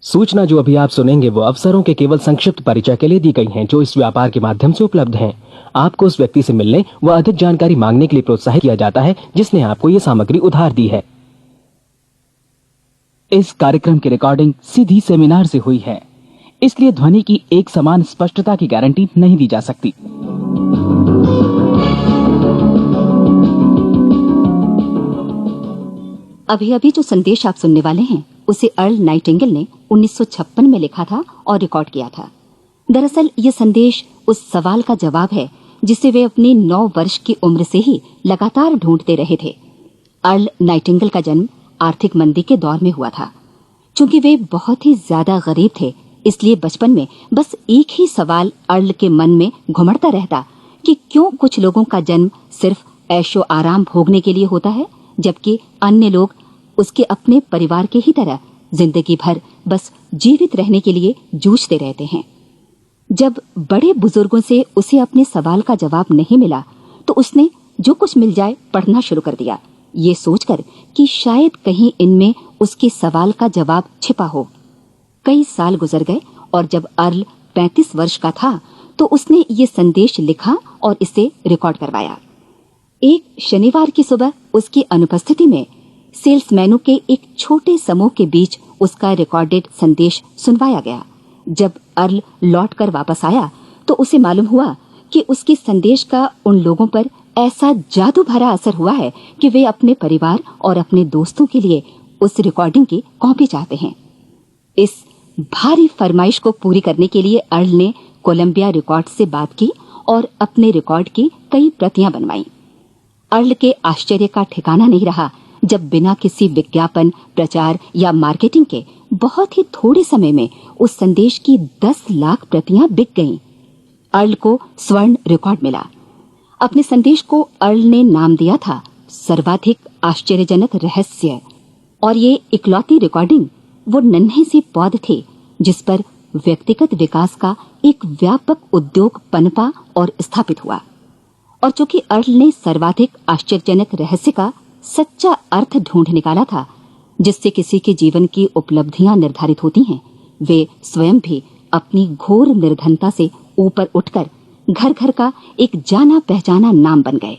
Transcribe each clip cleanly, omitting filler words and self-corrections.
सूचना जो अभी आप सुनेंगे वो अवसरों के केवल संक्षिप्त परिचय के लिए दी गई हैं जो इस व्यापार के माध्यम से उपलब्ध हैं। आपको उस व्यक्ति से मिलने व अधिक जानकारी मांगने के लिए प्रोत्साहित किया जाता है जिसने आपको ये सामग्री उधार दी है। इस कार्यक्रम की रिकॉर्डिंग सीधी सेमिनार से हुई है, इसलिए ध्वनि की एक समान स्पष्टता की गारंटी नहीं दी जा सकती। अभी अभी जो संदेश आप सुनने वाले हैं उसे अर्ल नाइटिंगेल ने 1956 में लिखा था और रिकॉर्ड किया था। दरअसल ये संदेश उस सवाल का जवाब है जिसे वे अपनी 9 वर्ष की उम्र से ही लगातार ढूंढते रहे थे। अर्ल नाइटिंगेल का जन्म आर्थिक मंदी के दौर में हुआ था। चूंकि वे बहुत ही ज्यादा गरीब थे, इसलिए बचपन में बस एक ही सवाल अर्ल के मन में घुमड़ता रहता कि क्यों कुछ लोगों का जन्म सिर्फ ऐशो आराम भोगने के लिए होता है, जबकि अन्य लोग उसके अपने परिवार के ही तरह जिंदगी भर बस जीवित रहने के लिए जूझते रहते हैं। जब बड़े बुजुर्गों से उसे अपने सवाल का जवाब नहीं मिला तो उसने जो कुछ मिल जाए पढ़ना शुरू कर दिया, ये सोचकर कि शायद कहीं इनमें उसके सवाल का जवाब छिपा हो। कई साल गुजर गए और जब अर्ल 35 वर्ष का था तो उसने ये संदेश लिखा और इसे रिकॉर्ड करवाया। एक शनिवार की सुबह उसकी अनुपस्थिति में सेल्समैनों के एक छोटे समूह के बीच उसका रिकॉर्डेड संदेश सुनवाया गया। जब अर्ल लौटकर वापस आया तो उसे मालूम हुआ कि उसके संदेश का उन लोगों पर ऐसा जादू भरा असर हुआ है कि वे अपने परिवार और अपने दोस्तों के लिए उस रिकॉर्डिंग की कॉपी चाहते हैं। इस भारी फरमाइश को पूरी करने के लिए अर्ल ने कोलंबिया रिकॉर्ड से बात की और अपने रिकॉर्ड की कई प्रतियां बनवाईं। अर्ल के आश्चर्य का ठिकाना नहीं रहा जब बिना किसी विज्ञापन, प्रचार या मार्केटिंग के बहुत ही थोड़े समय में उस संदेश की 10 लाख प्रतियां बिक गईं। अर्ल को स्वर्ण रिकॉर्ड मिला। अपने संदेश को अर्ल ने नाम दिया था सर्वाधिक आश्चर्यजनक रहस्य, और ये इकलौती रिकॉर्डिंग वो नन्हे सी पौध थे जिस पर व्यक्तिगत विकास का एक व्यापक उद्योग पनपा और स्थापित हुआ। और चूंकि अर्ल ने सर्वाधिक आश्चर्यजनक रहस्य का सच्चा अर्थ ढूंढ निकाला था, जिससे किसी के जीवन की उपलब्धियां निर्धारित होती हैं, वे स्वयं भी अपनी घोर निर्धनता से ऊपर उठकर घर घर का एक जाना पहचाना नाम बन गए।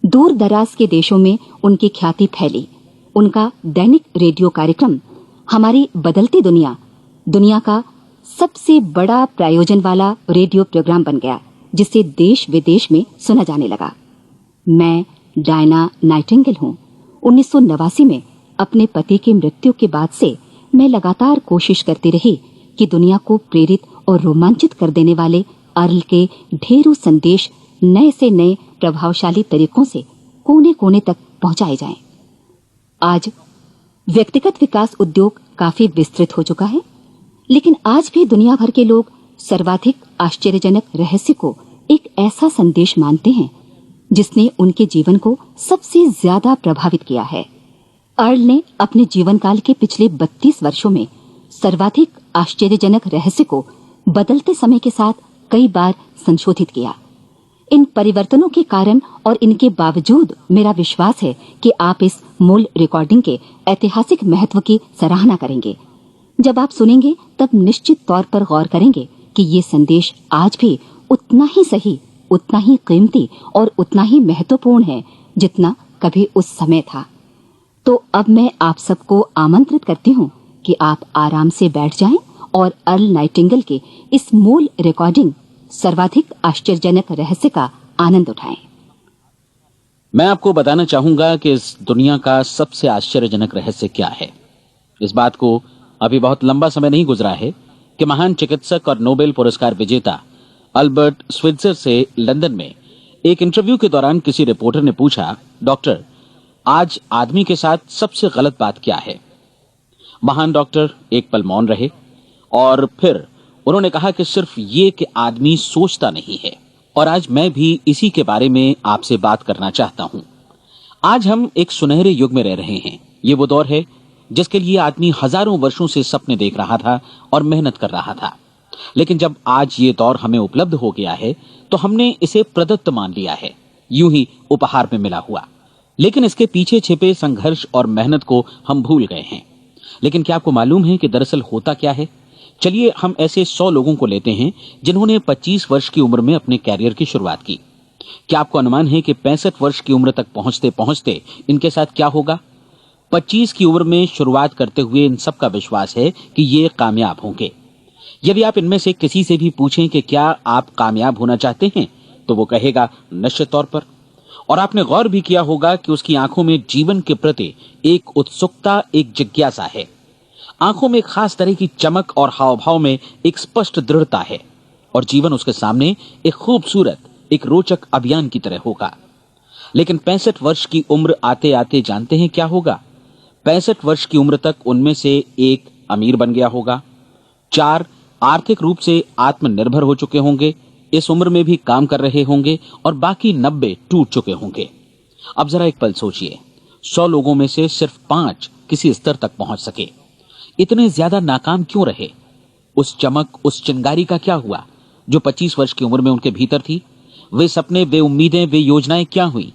दूर दराज के देशों में उनकी ख्याति फैली। उनका दैनिक रेडियो कार्यक्रम हमारी बदलती दुनिया का सबसे बड़ा प्रायोजन वाला रेडियो प्रोग्राम बन गया, जिसे देश विदेश में सुना जाने लगा। मैं डायना नाइटिंगेल हूँ। 1989 में अपने पति की मृत्यु के बाद से मैं लगातार कोशिश करती रही कि दुनिया को प्रेरित और रोमांचित कर देने वाले अर्ल के ढेरों संदेश नए से नए प्रभावशाली तरीकों से कोने कोने तक पहुंचाए जाएं। आज व्यक्तिगत विकास उद्योग काफी विस्तृत हो चुका है, लेकिन आज भी दुनिया भर के लोग सर्वाधिक आश्चर्यजनक रहस्य को एक ऐसा संदेश मानते हैं जिसने उनके जीवन को सबसे ज्यादा प्रभावित किया है। अर्ल ने अपने जीवन काल के पिछले 32 वर्षों में सर्वाधिक आश्चर्यजनक रहस्य को बदलते समय के साथ कई बार संशोधित किया। इन परिवर्तनों के कारण और इनके बावजूद मेरा विश्वास है कि आप इस मूल रिकॉर्डिंग के ऐतिहासिक महत्व की सराहना करेंगे। जब आप सुनेंगे तब निश्चित तौर पर गौर करेंगे कि ये संदेश आज भी उतना ही सही, उतना ही कीमती और उतना ही महत्वपूर्ण है जितना कभी उस समय था। तो अब मैं आप सबको आमंत्रित करती हूँ कि आप आराम से बैठ जाएं और अर्ल नाइटिंगेल के इस मूल रिकॉर्डिंग सर्वाधिक आश्चर्यजनक रहस्य का आनंद उठाएं। मैं आपको बताना चाहूंगा कि इस दुनिया का सबसे आश्चर्यजनक रहस्य क्या है। इस बात को अभी बहुत लंबा समय नहीं गुजरा है कि महान चिकित्सक और नोबेल पुरस्कार विजेता अल्बर्ट स्विट्जर से लंदन में एक इंटरव्यू के दौरान किसी रिपोर्टर ने पूछा, डॉक्टर, आज आदमी के साथ सबसे गलत बात क्या है? महान डॉक्टर एक पल मौन रहे और फिर उन्होंने कहा कि सिर्फ ये कि आदमी सोचता नहीं है। और आज मैं भी इसी के बारे में आपसे बात करना चाहता हूं। आज हम एक सुनहरे युग में रह रहे हैं। ये वो दौर है जिसके लिए आदमी हजारों वर्षों से सपने देख रहा था और मेहनत कर रहा था। लेकिन जब आज ये दौर हमें उपलब्ध हो गया है तो हमने इसे प्रदत्त मान लिया है, यूं ही उपहार में मिला हुआ। लेकिन इसके पीछे छिपे संघर्ष और मेहनत को हम भूल गए हैं। लेकिन क्या आपको मालूम है कि दरअसल होता क्या है? चलिए हम ऐसे 100 लोगों को लेते हैं जिन्होंने 25 वर्ष की उम्र में अपने कैरियर की शुरुआत की। क्या आपको अनुमान है कि 65 वर्ष की उम्र तक पहुंचते पहुंचते इनके साथ क्या होगा? 25 की उम्र में शुरुआत करते हुए इन सबका विश्वास है कि ये कामयाब होंगे। यदि आप इनमें से किसी से भी पूछें कि क्या आप कामयाब होना चाहते हैं, तो वो कहेगा निश्चित तौर पर। और आपने गौर भी किया होगा कि उसकी आंखों में जीवन के प्रति एक उत्सुकता, एक जिज्ञासा है। आंखों में खास तरह की चमक और हाव भाव में एक स्पष्ट दृढ़ता है और जीवन उसके सामने एक खूबसूरत, एक रोचक अभियान की तरह होगा। लेकिन 65 वर्ष की उम्र आते आते जानते हैं क्या होगा? 65 वर्ष की उम्र तक उनमें से एक अमीर बन गया होगा, 4 आर्थिक रूप से आत्मनिर्भर हो चुके होंगे, इस उम्र में भी काम कर रहे होंगे और बाकी 90 टूट चुके होंगे। अब जरा एक पल सोचिए, 100 लोगों में से सिर्फ 5 किसी स्तर तक पहुंच सके। इतने ज्यादा नाकाम क्यों रहे? उस चमक, उस चिंगारी का क्या हुआ जो 25 वर्ष की उम्र में उनके भीतर थी? वे सपने, वे उम्मीदें, वे योजनाएं क्या हुई?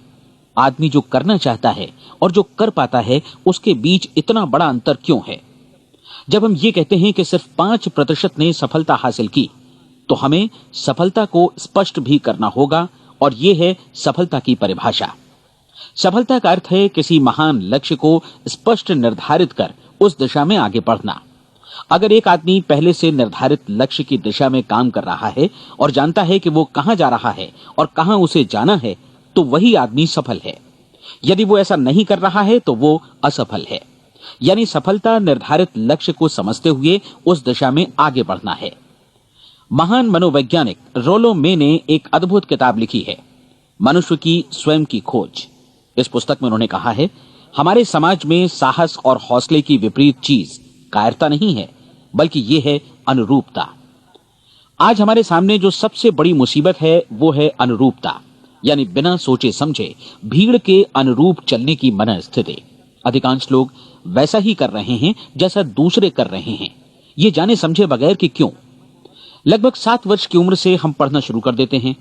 आदमी जो करना चाहता है और जो कर पाता है, उसके बीच इतना बड़ा अंतर क्यों है? जब हम ये कहते हैं कि सिर्फ 5% ने सफलता हासिल की, तो हमें सफलता को स्पष्ट भी करना होगा और यह है सफलता की परिभाषा। सफलता का अर्थ है किसी महान लक्ष्य को स्पष्ट निर्धारित कर उस दिशा में आगे बढ़ना। अगर एक आदमी पहले से निर्धारित लक्ष्य की दिशा में काम कर रहा है और जानता है कि वो कहां जा रहा है और कहां उसे जाना है, तो वही आदमी सफल है। यदि वो ऐसा नहीं कर रहा है तो वो असफल है। यानी सफलता निर्धारित लक्ष्य को समझते हुए उस दिशा में आगे बढ़ना है। महान मनोवैज्ञानिक रोलो मे ने एक अद्भुत किताब लिखी है, मनुष्य की स्वयं की खोज। इस पुस्तक में उन्होंने कहा है, हमारे समाज में साहस और हौसले की विपरीत चीज कायरता नहीं है, बल्कि यह है अनुरूपता। आज हमारे सामने जो सबसे बड़ी मुसीबत है वो है अनुरूपता, यानी बिना सोचे समझे भीड़ के अनुरूप चलने की मनस्थिति। अधिकांश लोग वैसा ही कर रहे हैं जैसा दूसरे कर रहे हैं, ये जाने समझे बगैर कि क्यों। लगभग 7 वर्ष की उम्र से हम पढ़ना शुरू कर देते हैं,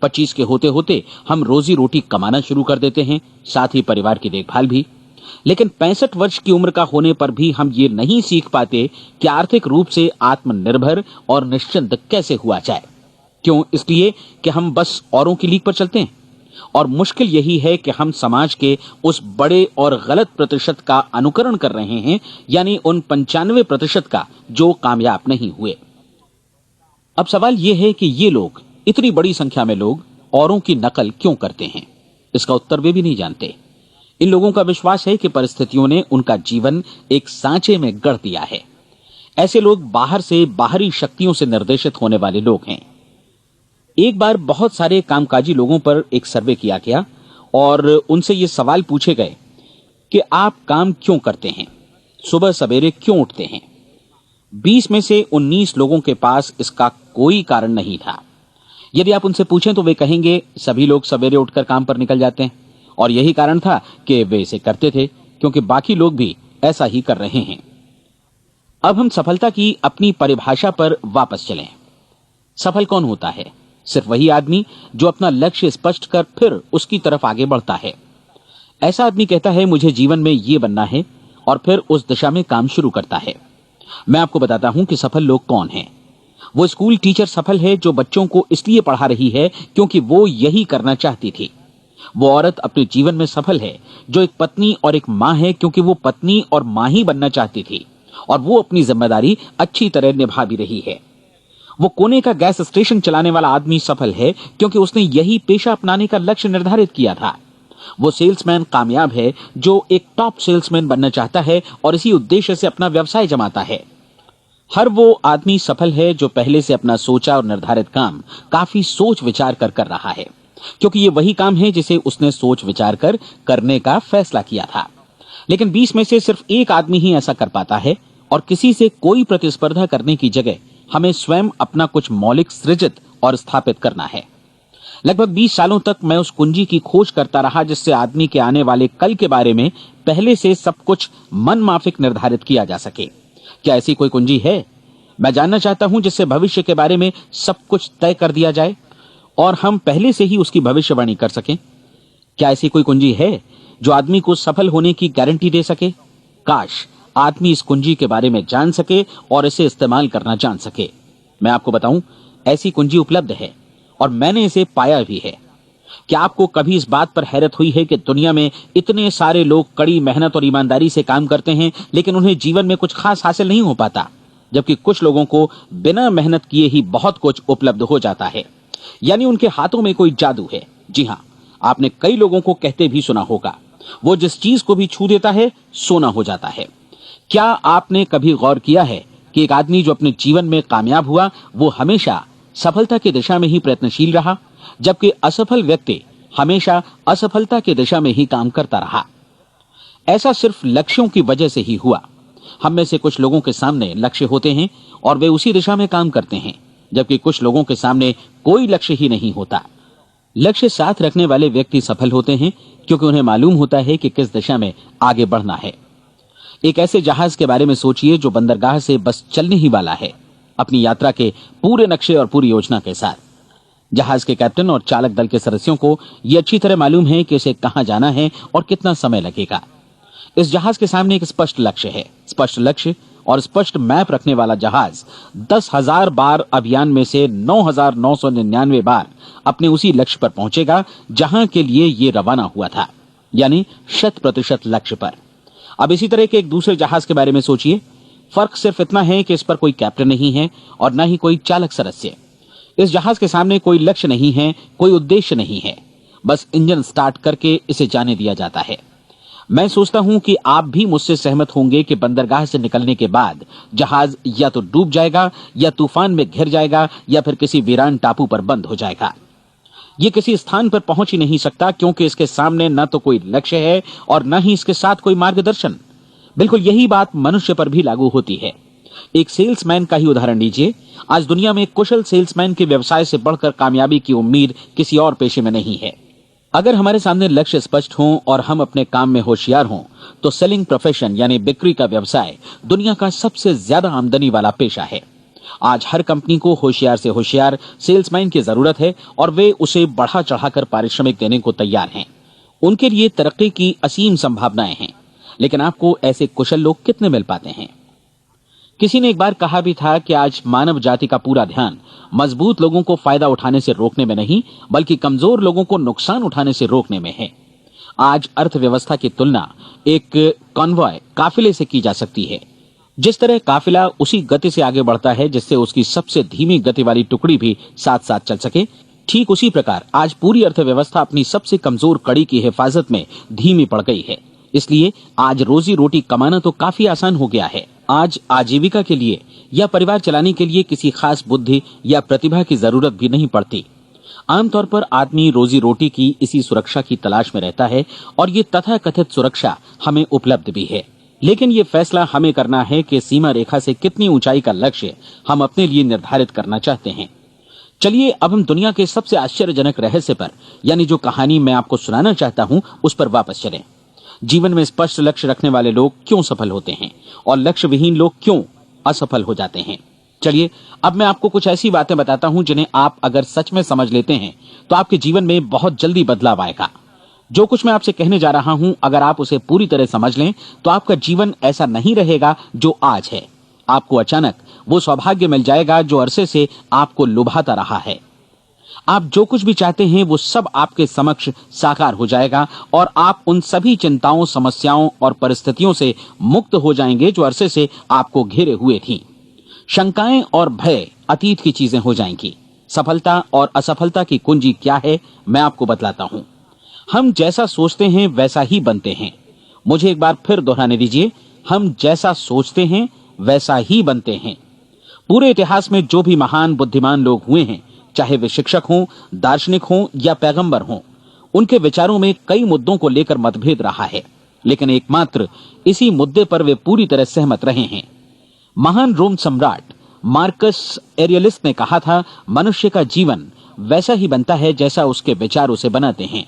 25 के होते होते हम रोजी रोटी कमाना शुरू कर देते हैं, साथ ही परिवार की देखभाल भी। लेकिन 65 वर्ष की उम्र का होने पर भी हम ये नहीं सीख पाते कि आर्थिक रूप से आत्मनिर्भर और निश्चिंत कैसे हुआ जाए। क्यों? इसलिए कि हम बस औरों की लीक पर चलते हैं। और मुश्किल यही है कि हम समाज के उस बड़े और गलत प्रतिशत का अनुकरण कर रहे हैं, यानी उन 95% का जो कामयाब नहीं हुए। अब सवाल यह है कि ये लोग, इतनी बड़ी संख्या में लोग, औरों की नकल क्यों करते हैं? इसका उत्तर वे भी नहीं जानते। इन लोगों का विश्वास है कि परिस्थितियों ने उनका जीवन एक सांचे में गढ़ दिया है। ऐसे लोग बाहर से बाहरी शक्तियों से निर्देशित होने वाले लोग हैं। एक बार बहुत सारे कामकाजी लोगों पर एक सर्वे किया गया और उनसे ये सवाल पूछे गए कि आप काम क्यों करते हैं, सुबह सवेरे क्यों उठते हैं? 20 में से 19 लोगों के पास इसका कोई कारण नहीं था। यदि आप उनसे पूछें तो वे कहेंगे सभी लोग सवेरे उठकर काम पर निकल जाते हैं और यही कारण था कि वे इसे करते थे क्योंकि बाकी लोग भी ऐसा ही कर रहे हैं। अब हम सफलता की अपनी परिभाषा पर वापस चलें। सफल कौन होता है? सिर्फ वही आदमी जो अपना लक्ष्य स्पष्ट कर फिर उसकी तरफ आगे बढ़ता है। ऐसा आदमी कहता है मुझे जीवन में ये बनना है और फिर उस दिशा में काम शुरू करता है। मैं आपको बताता हूं कि सफल लोग कौन हैं। वो स्कूल टीचर सफल है जो बच्चों को इसलिए पढ़ा रही है क्योंकि वो यही करना चाहती थी। वो औरत अपने जीवन में सफल है जो एक पत्नी और एक मां है क्योंकि वो पत्नी और मां ही बनना चाहती थी और वो अपनी जिम्मेदारी अच्छी तरह निभा भी रही है। वो कोने का गैस स्टेशन चलाने वाला आदमी सफल है क्योंकि उसने यही पेशा अपनाने का लक्ष्य निर्धारित किया था। वो सेल्समैन कामयाब है जो एक टॉप सेल्समैन बनना चाहता है और इसी उद्देश्य से अपना व्यवसाय जमाता है। हर वो आदमी सफल है जो पहले से अपना सोचा और निर्धारित काम काफी सोच विचार कर रहा है, क्योंकि ये वही काम है जिसे उसने सोच विचार कर करने का फैसला किया था। लेकिन 20 में से सिर्फ एक आदमी ही ऐसा कर पाता है और किसी से कोई प्रतिस्पर्धा करने की जगह हमें स्वयं अपना कुछ मौलिक सृजित और स्थापित करना है। लगभग 20 सालों तक मैं उस कुंजी की खोज करता रहा जिससे आदमी के आने वाले कल के बारे में पहले से सब कुछ मन माफिक निर्धारित किया जा सके। क्या ऐसी कोई कुंजी है? मैं जानना चाहता हूं जिससे भविष्य के बारे में सब कुछ तय कर दिया जाए और हम पहले से ही उसकी भविष्यवाणी कर सकें। क्या ऐसी कोई कुंजी है जो आदमी को सफल होने की गारंटी दे सके? काश आदमी इस कुंजी के बारे में जान सके और इसे इस्तेमाल करना जान सके। मैं आपको बताऊं, ऐसी कुंजी उपलब्ध है और मैंने इसे पाया भी है। क्या आपको कभी इस बात पर हैरत हुई है कि दुनिया में इतने सारे लोग कड़ी मेहनत और ईमानदारी से काम करते हैं, लेकिन उन्हें जीवन में कुछ खास हासिल नहीं हो पाता, जबकि कुछ लोगों को बिना मेहनत किए ही बहुत कुछ उपलब्ध हो जाता है। यानी उनके हाथों में कोई जादू है। जी हां, आपने कई लोगों को कहते भी सुना होगा, वो जिस चीज को भी छू देता है सोना हो जाता है। क्या आपने कभी गौर किया है कि एक आदमी जो अपने जीवन में कामयाब हुआ, वो हमेशा सफलता की दिशा में ही प्रयत्नशील रहा, जबकि असफल व्यक्ति हमेशा असफलता की दिशा में ही काम करता रहा। ऐसा सिर्फ लक्ष्यों की वजह से ही हुआ। हम में से कुछ लोगों के सामने लक्ष्य होते हैं और वे उसी दिशा में काम करते हैं, जबकि कुछ लोगों के सामने कोई लक्ष्य ही नहीं होता। लक्ष्य साथ रखने वाले व्यक्ति सफल होते हैं क्योंकि उन्हें मालूम होता है कि किस दिशा में आगे बढ़ना है। एक ऐसे जहाज के बारे में सोचिए जो बंदरगाह से बस चलने ही वाला है, अपनी यात्रा के पूरे नक्शे और पूरी योजना के साथ। जहाज के कैप्टन और चालक दल के सदस्यों को यह अच्छी तरह मालूम है कि इसे कहां जाना है और कितना समय लगेगा। इस जहाज के सामने एक स्पष्ट लक्ष्य है। स्पष्ट लक्ष्य और स्पष्ट मैप रखने वाला जहाज 10,000 बार अभियान में से 9,999 बार अपने उसी लक्ष्य पर पहुंचेगा जहां के लिए ये रवाना हुआ था, यानी 100% लक्ष्य पर। अब इसी तरह के एक दूसरे जहाज के बारे में सोचिए। फर्क सिर्फ इतना है कि इस पर कोई कैप्टन नहीं है और न ही कोई चालक सदस्य। इस जहाज के सामने कोई लक्ष्य नहीं है, कोई उद्देश्य नहीं है, बस इंजन स्टार्ट करके इसे जाने दिया जाता है। मैं सोचता हूं कि आप भी मुझसे सहमत होंगे कि बंदरगाह से निकलने के बाद जहाज या तो डूब जाएगा या तूफान में घिर जाएगा या फिर किसी वीरान टापू पर बंद हो जाएगा। ये किसी स्थान पर पहुंच ही नहीं सकता क्योंकि इसके सामने न तो कोई लक्ष्य है और न ही इसके साथ कोई मार्गदर्शन। बिल्कुल यही बात मनुष्य पर भी लागू होती है। एक सेल्समैन का ही उदाहरण लीजिए। आज दुनिया में कुशल सेल्समैन के व्यवसाय से बढ़कर कामयाबी की उम्मीद किसी और पेशे में नहीं है। अगर हमारे सामने लक्ष्य स्पष्ट हों और हम अपने काम में होशियार हों, तो सेलिंग प्रोफेशन यानी बिक्री का व्यवसाय दुनिया का सबसे ज्यादा आमदनी वाला पेशा है। आज हर कंपनी को होशियार से होशियार सेल्समैन की जरूरत है और वे उसे बढ़ा चढ़ाकर पारिश्रमिक देने को तैयार हैं। उनके लिए तरक्की की असीम संभावनाएं हैं, लेकिन आपको ऐसे कुशल लोग कितने मिल पाते हैं? किसी ने एक बार कहा भी था कि आज मानव जाति का पूरा ध्यान मजबूत लोगों को फायदा उठाने से रोकने में नहीं, बल्कि कमजोर लोगों को नुकसान उठाने से रोकने में है। आज अर्थव्यवस्था की तुलना एक कॉन्वॉय काफिले से की जा सकती है। जिस तरह काफिला उसी गति से आगे बढ़ता है जिससे उसकी सबसे धीमी गति वाली टुकड़ी भी साथ साथ चल सके, ठीक उसी प्रकार आज पूरी अर्थव्यवस्था अपनी सबसे कमजोर कड़ी की हिफाजत में धीमी पड़ गई है। इसलिए आज रोजी रोटी कमाना तो काफी आसान हो गया है। आज आजीविका के लिए या परिवार चलाने के लिए किसी खास बुद्धि या प्रतिभा की जरूरत भी नहीं पड़ती। आमतौर पर आदमी रोजी रोटी की इसी सुरक्षा की तलाश में रहता है और ये तथाकथित सुरक्षा हमें उपलब्ध भी है। लेकिन ये फैसला हमें करना है कि सीमा रेखा से कितनी ऊंचाई का लक्ष्य हम अपने लिए निर्धारित करना चाहते हैं। चलिए अब हम दुनिया के सबसे आश्चर्यजनक रहस्य पर, यानी जो कहानी मैं आपको सुनाना चाहता हूं, उस पर वापस चलें। जीवन में स्पष्ट लक्ष्य रखने वाले लोग क्यों सफल होते हैं और लक्ष्य विहीन लोग क्यों असफल हो जाते हैं? चलिए अब मैं आपको कुछ ऐसी बातें बताता हूं जिन्हें आप अगर सच में समझ लेते हैं तो आपके जीवन में बहुत जल्दी बदलाव आएगा। जो कुछ मैं आपसे कहने जा रहा हूं, अगर आप उसे पूरी तरह समझ लें तो आपका जीवन ऐसा नहीं रहेगा जो आज है। आपको अचानक वो सौभाग्य मिल जाएगा जो अरसे से आपको लुभाता रहा है। आप जो कुछ भी चाहते हैं वो सब आपके समक्ष साकार हो जाएगा और आप उन सभी चिंताओं, समस्याओं और परिस्थितियों से मुक्त हो जाएंगे जो अरसे से आपको घेरे हुए थी। शंकाएं और भय अतीत की चीजें हो जाएंगी। सफलता और असफलता की कुंजी क्या है, मैं आपको बतलाता हूं। हम जैसा सोचते हैं वैसा ही बनते हैं। मुझे एक बार फिर दोहराने दीजिए, हम जैसा सोचते हैं वैसा ही बनते हैं। पूरे इतिहास में जो भी महान बुद्धिमान लोग हुए हैं, चाहे वे शिक्षक हों, दार्शनिक हों या पैगंबर हों, उनके विचारों में कई मुद्दों को लेकर मतभेद रहा है, लेकिन एकमात्र इसी मुद्दे पर वे पूरी तरह सहमत रहे हैं। महान रोम सम्राट मार्कस एरियलिस ने कहा था, मनुष्य का जीवन वैसा ही बनता है जैसा उसके विचार उसे बनाते हैं।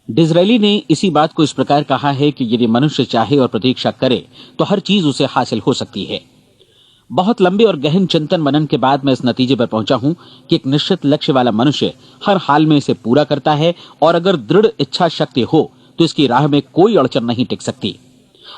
डिज़रायली ने इसी बात को इस प्रकार कहा है कि यदि मनुष्य चाहे और प्रतीक्षा करे तो हर चीज उसे हासिल हो सकती है। बहुत लंबे और गहन चिंतन मनन के बाद मैं इस नतीजे पर पहुंचा हूं कि एक निश्चित लक्ष्य वाला मनुष्य हर हाल में इसे पूरा करता है और अगर दृढ़ इच्छा शक्ति हो तो इसकी राह में कोई अड़चन नहीं टिक सकती।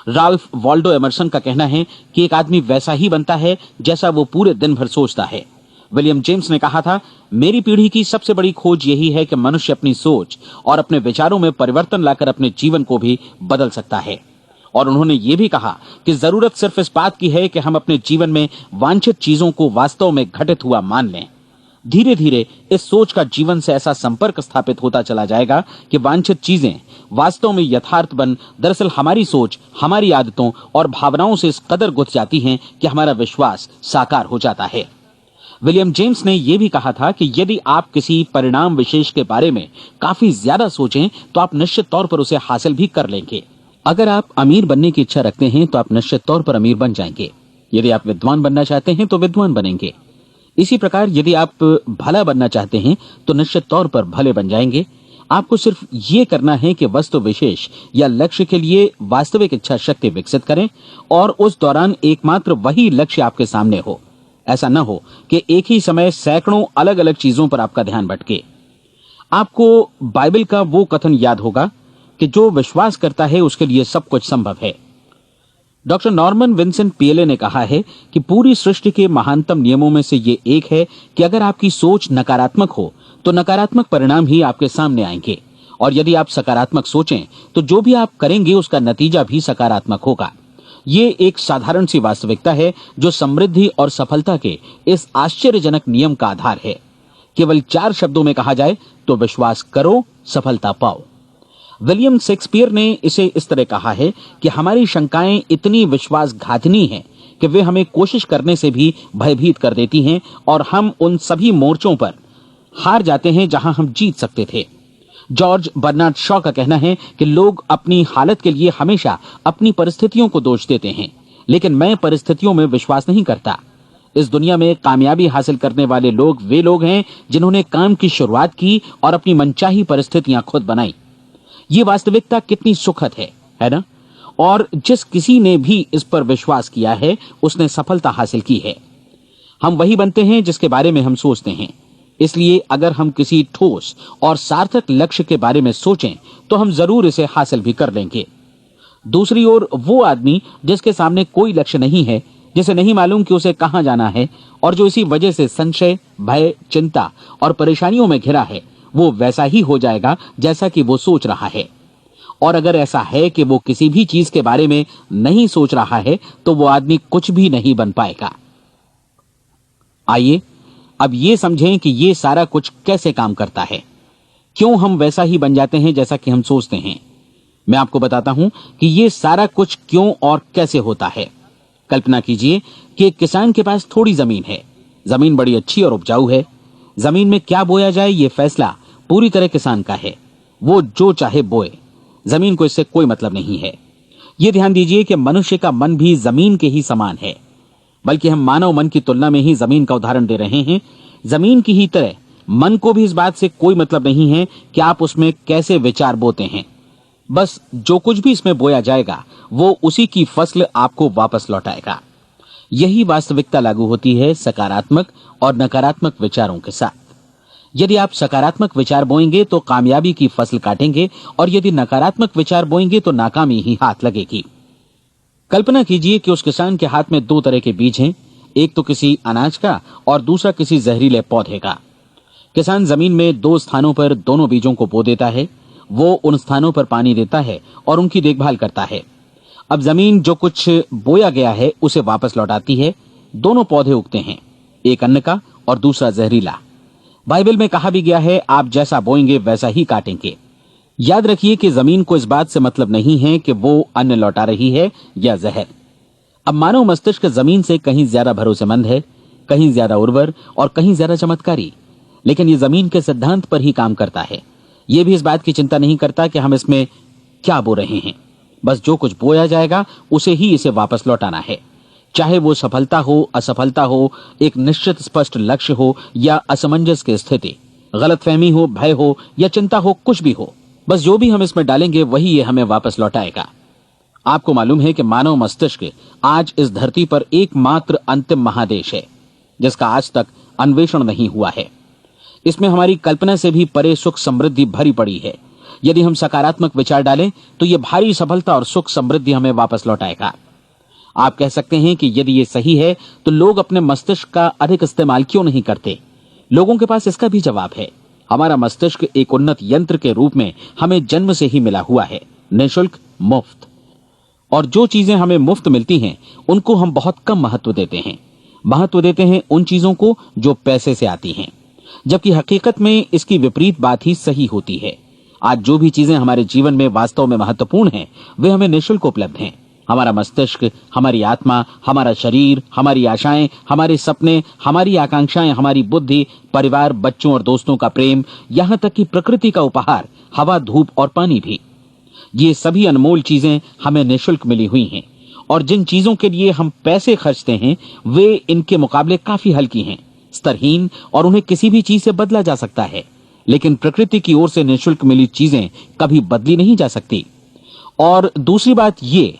राल्फ वॉल्डो एमर्सन का कहना है कि एक आदमी वैसा ही बनता है जैसा वो पूरे दिन भर सोचता है। विलियम जेम्स ने कहा था, मेरी पीढ़ी की सबसे बड़ी खोज यही है कि मनुष्य अपनी सोच और अपने विचारों में परिवर्तन लाकर अपने जीवन को भी बदल सकता है। और उन्होंने ये भी कहा कि जरूरत सिर्फ इस बात की है कि हम अपने जीवन में वांछित चीजों को वास्तव में घटित हुआ मान लें। धीरे धीरे इस सोच का जीवन से ऐसा संपर्क स्थापित होता चला जाएगा कि वांछित चीजें वास्तव में यथार्थ बन दरअसल हमारी सोच, हमारी आदतों और भावनाओं से इस कदर गुथ जाती हैं कि हमारा विश्वास साकार हो जाता है। विलियम जेम्स ने यह भी कहा था कि यदि आप किसी परिणाम विशेष के बारे में काफी ज्यादा सोचें तो आप निश्चित तौर पर उसे हासिल भी कर लेंगे। अगर आप अमीर बनने की इच्छा रखते हैं तो आप निश्चित तौर पर अमीर बन जाएंगे। यदि आप विद्वान बनना चाहते हैं तो विद्वान बनेंगे। इसी प्रकार यदि आप भला बनना चाहते हैं तो निश्चित तौर पर भले बन जाएंगे। आपको सिर्फ ये करना है कि वस्तु विशेष या लक्ष्य के लिए वास्तविक इच्छा शक्ति विकसित करें और उस दौरान एकमात्र वही लक्ष्य आपके सामने हो। ऐसा न हो कि एक ही समय सैकड़ों अलग अलग चीजों पर आपका ध्यान भटके। आपको बाइबल का वो कथन याद होगा कि जो विश्वास करता है उसके लिए सब कुछ संभव है। डॉक्टर नॉर्मन विंसेंट पीएले ने कहा है कि पूरी सृष्टि के महानतम नियमों में से ये एक है कि अगर आपकी सोच नकारात्मक हो तो नकारात्मक परिणाम ही आपके सामने आएंगे, और यदि आप सकारात्मक सोचें तो जो भी आप करेंगे उसका नतीजा भी सकारात्मक होगा। ये एक साधारण सी वास्तविकता है जो समृद्धि और सफलता के इस आश्चर्यजनक नियम का आधार है। केवल 4 शब्दों में कहा जाए तो विश्वास करो, सफलता पाओ। विलियम शेक्सपियर ने इसे इस तरह कहा है कि हमारी शंकाएं इतनी विश्वासघातिनी हैं कि वे हमें कोशिश करने से भी भयभीत कर देती हैं और हम उन सभी मोर्चों पर हार जाते हैं जहां हम जीत सकते थे। जॉर्ज बर्नार्ड शॉ का कहना है कि लोग अपनी हालत के लिए हमेशा अपनी परिस्थितियों को दोष देते हैं, लेकिन मैं परिस्थितियों में विश्वास नहीं करता। इस दुनिया में कामयाबी हासिल करने वाले लोग वे लोग हैं जिन्होंने काम की शुरुआत की और अपनी मनचाही परिस्थितियां खुद बनाई। ये वास्तविकता कितनी सुखद है ना? और जिस किसी ने भी इस पर विश्वास किया है उसने सफलता हासिल की है। हम वही बनते हैं जिसके बारे में हम सोचते हैं। इसलिए अगर हम किसी ठोस और सार्थक लक्ष्य के बारे में सोचें तो हम जरूर इसे हासिल भी कर लेंगे। दूसरी ओर वो आदमी जिसके सामने कोई लक्ष्य नहीं है, जिसे नहीं मालूम कि उसे कहां जाना है और जो इसी वजह से संशय, भय, चिंता और परेशानियों में घिरा है, वो वैसा ही हो जाएगा जैसा कि वो सोच रहा है। और अगर ऐसा है कि वो किसी भी चीज के बारे में नहीं सोच रहा है तो वो आदमी कुछ भी नहीं बन पाएगा। आइए अब ये समझें कि ये सारा कुछ कैसे काम करता है, क्यों हम वैसा ही बन जाते हैं जैसा कि हम सोचते हैं। मैं आपको बताता हूं कि ये सारा कुछ क्यों और कैसे होता है। कल्पना कीजिए कि एक किसान के पास थोड़ी जमीन है। जमीन बड़ी अच्छी और उपजाऊ है। जमीन में क्या बोया जाए ये फैसला पूरी तरह किसान का है। वो जो चाहे बोए, जमीन को इससे कोई मतलब नहीं है। ये ध्यान दीजिए कि मनुष्य का मन भी जमीन के ही समान है, बल्कि हम मानव मन की तुलना में ही जमीन का उदाहरण दे रहे हैं। जमीन की ही तरह मन को भी इस बात से कोई मतलब नहीं है कि आप उसमें कैसे विचार बोते हैं। बस जो कुछ भी इसमें बोया जाएगा वो उसी की फसल आपको वापस लौटाएगा। यही वास्तविकता लागू होती है सकारात्मक और नकारात्मक विचारों के साथ। यदि आप सकारात्मक विचार बोएंगे तो कामयाबी की फसल काटेंगे, और यदि नकारात्मक विचार बोएंगे तो नाकामी ही हाथ लगेगी। कल्पना कीजिए कि उस किसान के हाथ में 2 तरह के बीज हैं, एक तो किसी अनाज का और दूसरा किसी जहरीले पौधे का। किसान जमीन में 2 स्थानों पर दोनों बीजों को बो देता है। वो उन स्थानों पर पानी देता है और उनकी देखभाल करता है। अब जमीन जो कुछ बोया गया है उसे वापस लौटाती है। दोनों पौधे उगते हैं, एक अन्न का और दूसरा जहरीला। बाइबल में कहा भी गया है, आप जैसा बोएंगे वैसा ही काटेंगे। याद रखिए कि जमीन को इस बात से मतलब नहीं है कि वो अन्न लौटा रही है या जहर। अब मानव मस्तिष्क जमीन से कहीं ज्यादा भरोसेमंद है, कहीं ज्यादा उर्वर और कहीं ज्यादा चमत्कारी, लेकिन ये जमीन के सिद्धांत पर ही काम करता है। ये भी इस बात की चिंता नहीं करता कि हम इसमें क्या बो रहे हैं। बस जो कुछ बोया जाएगा उसे ही इसे वापस लौटाना है, चाहे वो सफलता हो, असफलता हो, एक निश्चित स्पष्ट लक्ष्य हो या असमंजस की स्थिति, गलतफहमी हो, भय हो या चिंता हो, कुछ भी हो। बस जो भी हम इसमें डालेंगे वही ये हमें वापस लौटाएगा। आपको मालूम है कि मानव मस्तिष्क आज इस धरती पर एकमात्र अंतिम महादेश है जिसका आज तक अन्वेषण नहीं हुआ है। इसमें हमारी कल्पना से भी परे सुख समृद्धि भरी पड़ी है। यदि हम सकारात्मक विचार डालें तो ये भारी सफलता और सुख समृद्धि हमें वापस लौटाएगा। आप कह सकते हैं कि यदि ये सही है तो लोग अपने मस्तिष्क का अधिक इस्तेमाल क्यों नहीं करते? लोगों के पास इसका भी जवाब है। हमारा मस्तिष्क एक उन्नत यंत्र के रूप में हमें जन्म से ही मिला हुआ है, निःशुल्क, मुफ्त। और जो चीजें हमें मुफ्त मिलती हैं उनको हम बहुत कम महत्व देते हैं। महत्व देते हैं उन चीजों को जो पैसे से आती हैं, जबकि हकीकत में इसकी विपरीत बात ही सही होती है। आज जो भी चीजें हमारे जीवन में वास्तव में महत्वपूर्ण हैं वे हमें निःशुल्क उपलब्ध हैं। हमारा मस्तिष्क, हमारी आत्मा, हमारा शरीर, हमारी आशाएं, हमारे सपने, हमारी आकांक्षाएं, हमारी बुद्धि, परिवार, बच्चों और दोस्तों का प्रेम, यहां तक कि प्रकृति का उपहार, हवा, धूप और पानी भी, ये सभी अनमोल चीजें हमें निःशुल्क मिली हुई हैं। और जिन चीजों के लिए हम पैसे खर्चते हैं वे इनके मुकाबले काफी हल्की हैं, स्तरहीन, और उन्हें किसी भी चीज से बदला जा सकता है। लेकिन प्रकृति की ओर से निःशुल्क मिली चीजें कभी बदली नहीं जा सकती। और दूसरी बात ये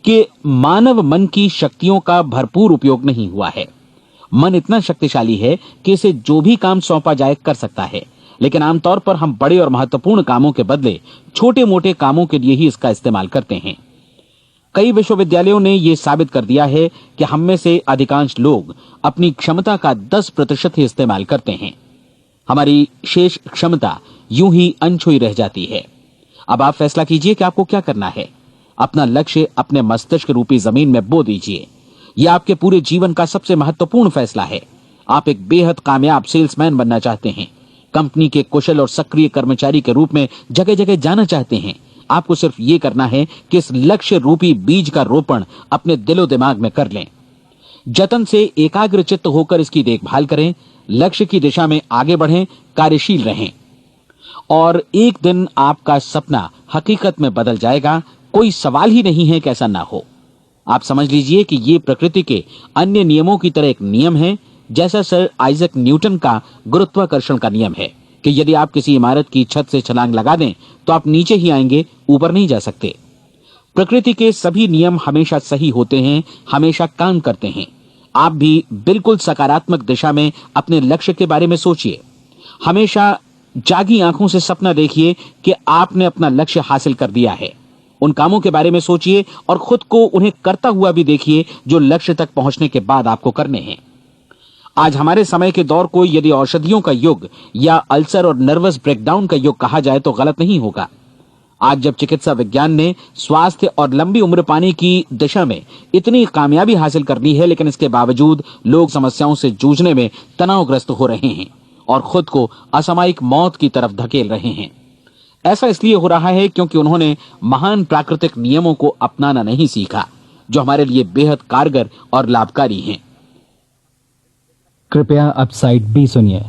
कि मानव मन की शक्तियों का भरपूर उपयोग नहीं हुआ है। मन इतना शक्तिशाली है कि इसे जो भी काम सौंपा जाए कर सकता है, लेकिन आमतौर पर हम बड़े और महत्वपूर्ण कामों के बदले छोटे मोटे कामों के लिए ही इसका इस्तेमाल करते हैं। कई विश्वविद्यालयों ने यह साबित कर दिया है कि हम में से अधिकांश लोग अपनी क्षमता का 10% ही इस्तेमाल करते हैं। हमारी शेष क्षमता यूं ही अनछुई रह जाती है। अब आप फैसला कीजिए कि आपको क्या करना है। अपना लक्ष्य अपने मस्तिष्क रूपी जमीन में बो दीजिए। यह आपके पूरे जीवन का सबसे महत्वपूर्ण फैसला है। आप एक बेहद कामयाब सेल्समैन बनना चाहते हैं, कंपनी के कुशल और सक्रिय कर्मचारी के रूप में जगह जगह जाना चाहते हैं। आपको सिर्फ ये करना है कि इस लक्ष्य रूपी बीज का रोपण अपने दिलो दिमाग में कर लें। जतन से एकाग्रचित्त होकर इसकी देखभाल करें, लक्ष्य की दिशा में आगे बढ़ें, कार्यशील रहें, और एक दिन आपका सपना हकीकत में बदल जाएगा। कोई सवाल ही नहीं है कि ऐसा ना हो। आप समझ लीजिए कि ये प्रकृति के अन्य नियमों की तरह एक नियम है, जैसा सर आइजैक न्यूटन का गुरुत्वाकर्षण का नियम है कि यदि आप किसी इमारत की छत से छलांग लगा दें तो आप नीचे ही आएंगे, ऊपर नहीं जा सकते। प्रकृति के सभी नियम हमेशा सही होते हैं, हमेशा काम करते हैं। आप भी बिल्कुल सकारात्मक दिशा में अपने लक्ष्य के बारे में सोचिए। हमेशा जागी आंखों से सपना देखिए कि आपने अपना लक्ष्य हासिल कर दिया है। उन कामों के बारे में सोचिए और खुद को उन्हें करता हुआ भी देखिए जो लक्ष्य तक पहुंचने के बाद आपको करने हैं। आज हमारे समय के दौर को यदि औषधियों का युग या अल्सर और नर्वस ब्रेकडाउन का युग कहा जाए तो गलत नहीं होगा। आज जब चिकित्सा विज्ञान ने स्वास्थ्य और लंबी उम्र पाने की दिशा में इतनी कामयाबी हासिल कर ली है, लेकिन इसके बावजूद लोग समस्याओं से जूझने में तनावग्रस्त हो रहे हैं और खुद को असामयिक मौत की तरफ धकेल रहे हैं। ऐसा इसलिए हो रहा है क्योंकि उन्होंने महान प्राकृतिक नियमों को अपनाना नहीं सीखा, जो हमारे लिए बेहद कारगर और लाभकारी हैं। कृपया अब साइड बी सुनिए।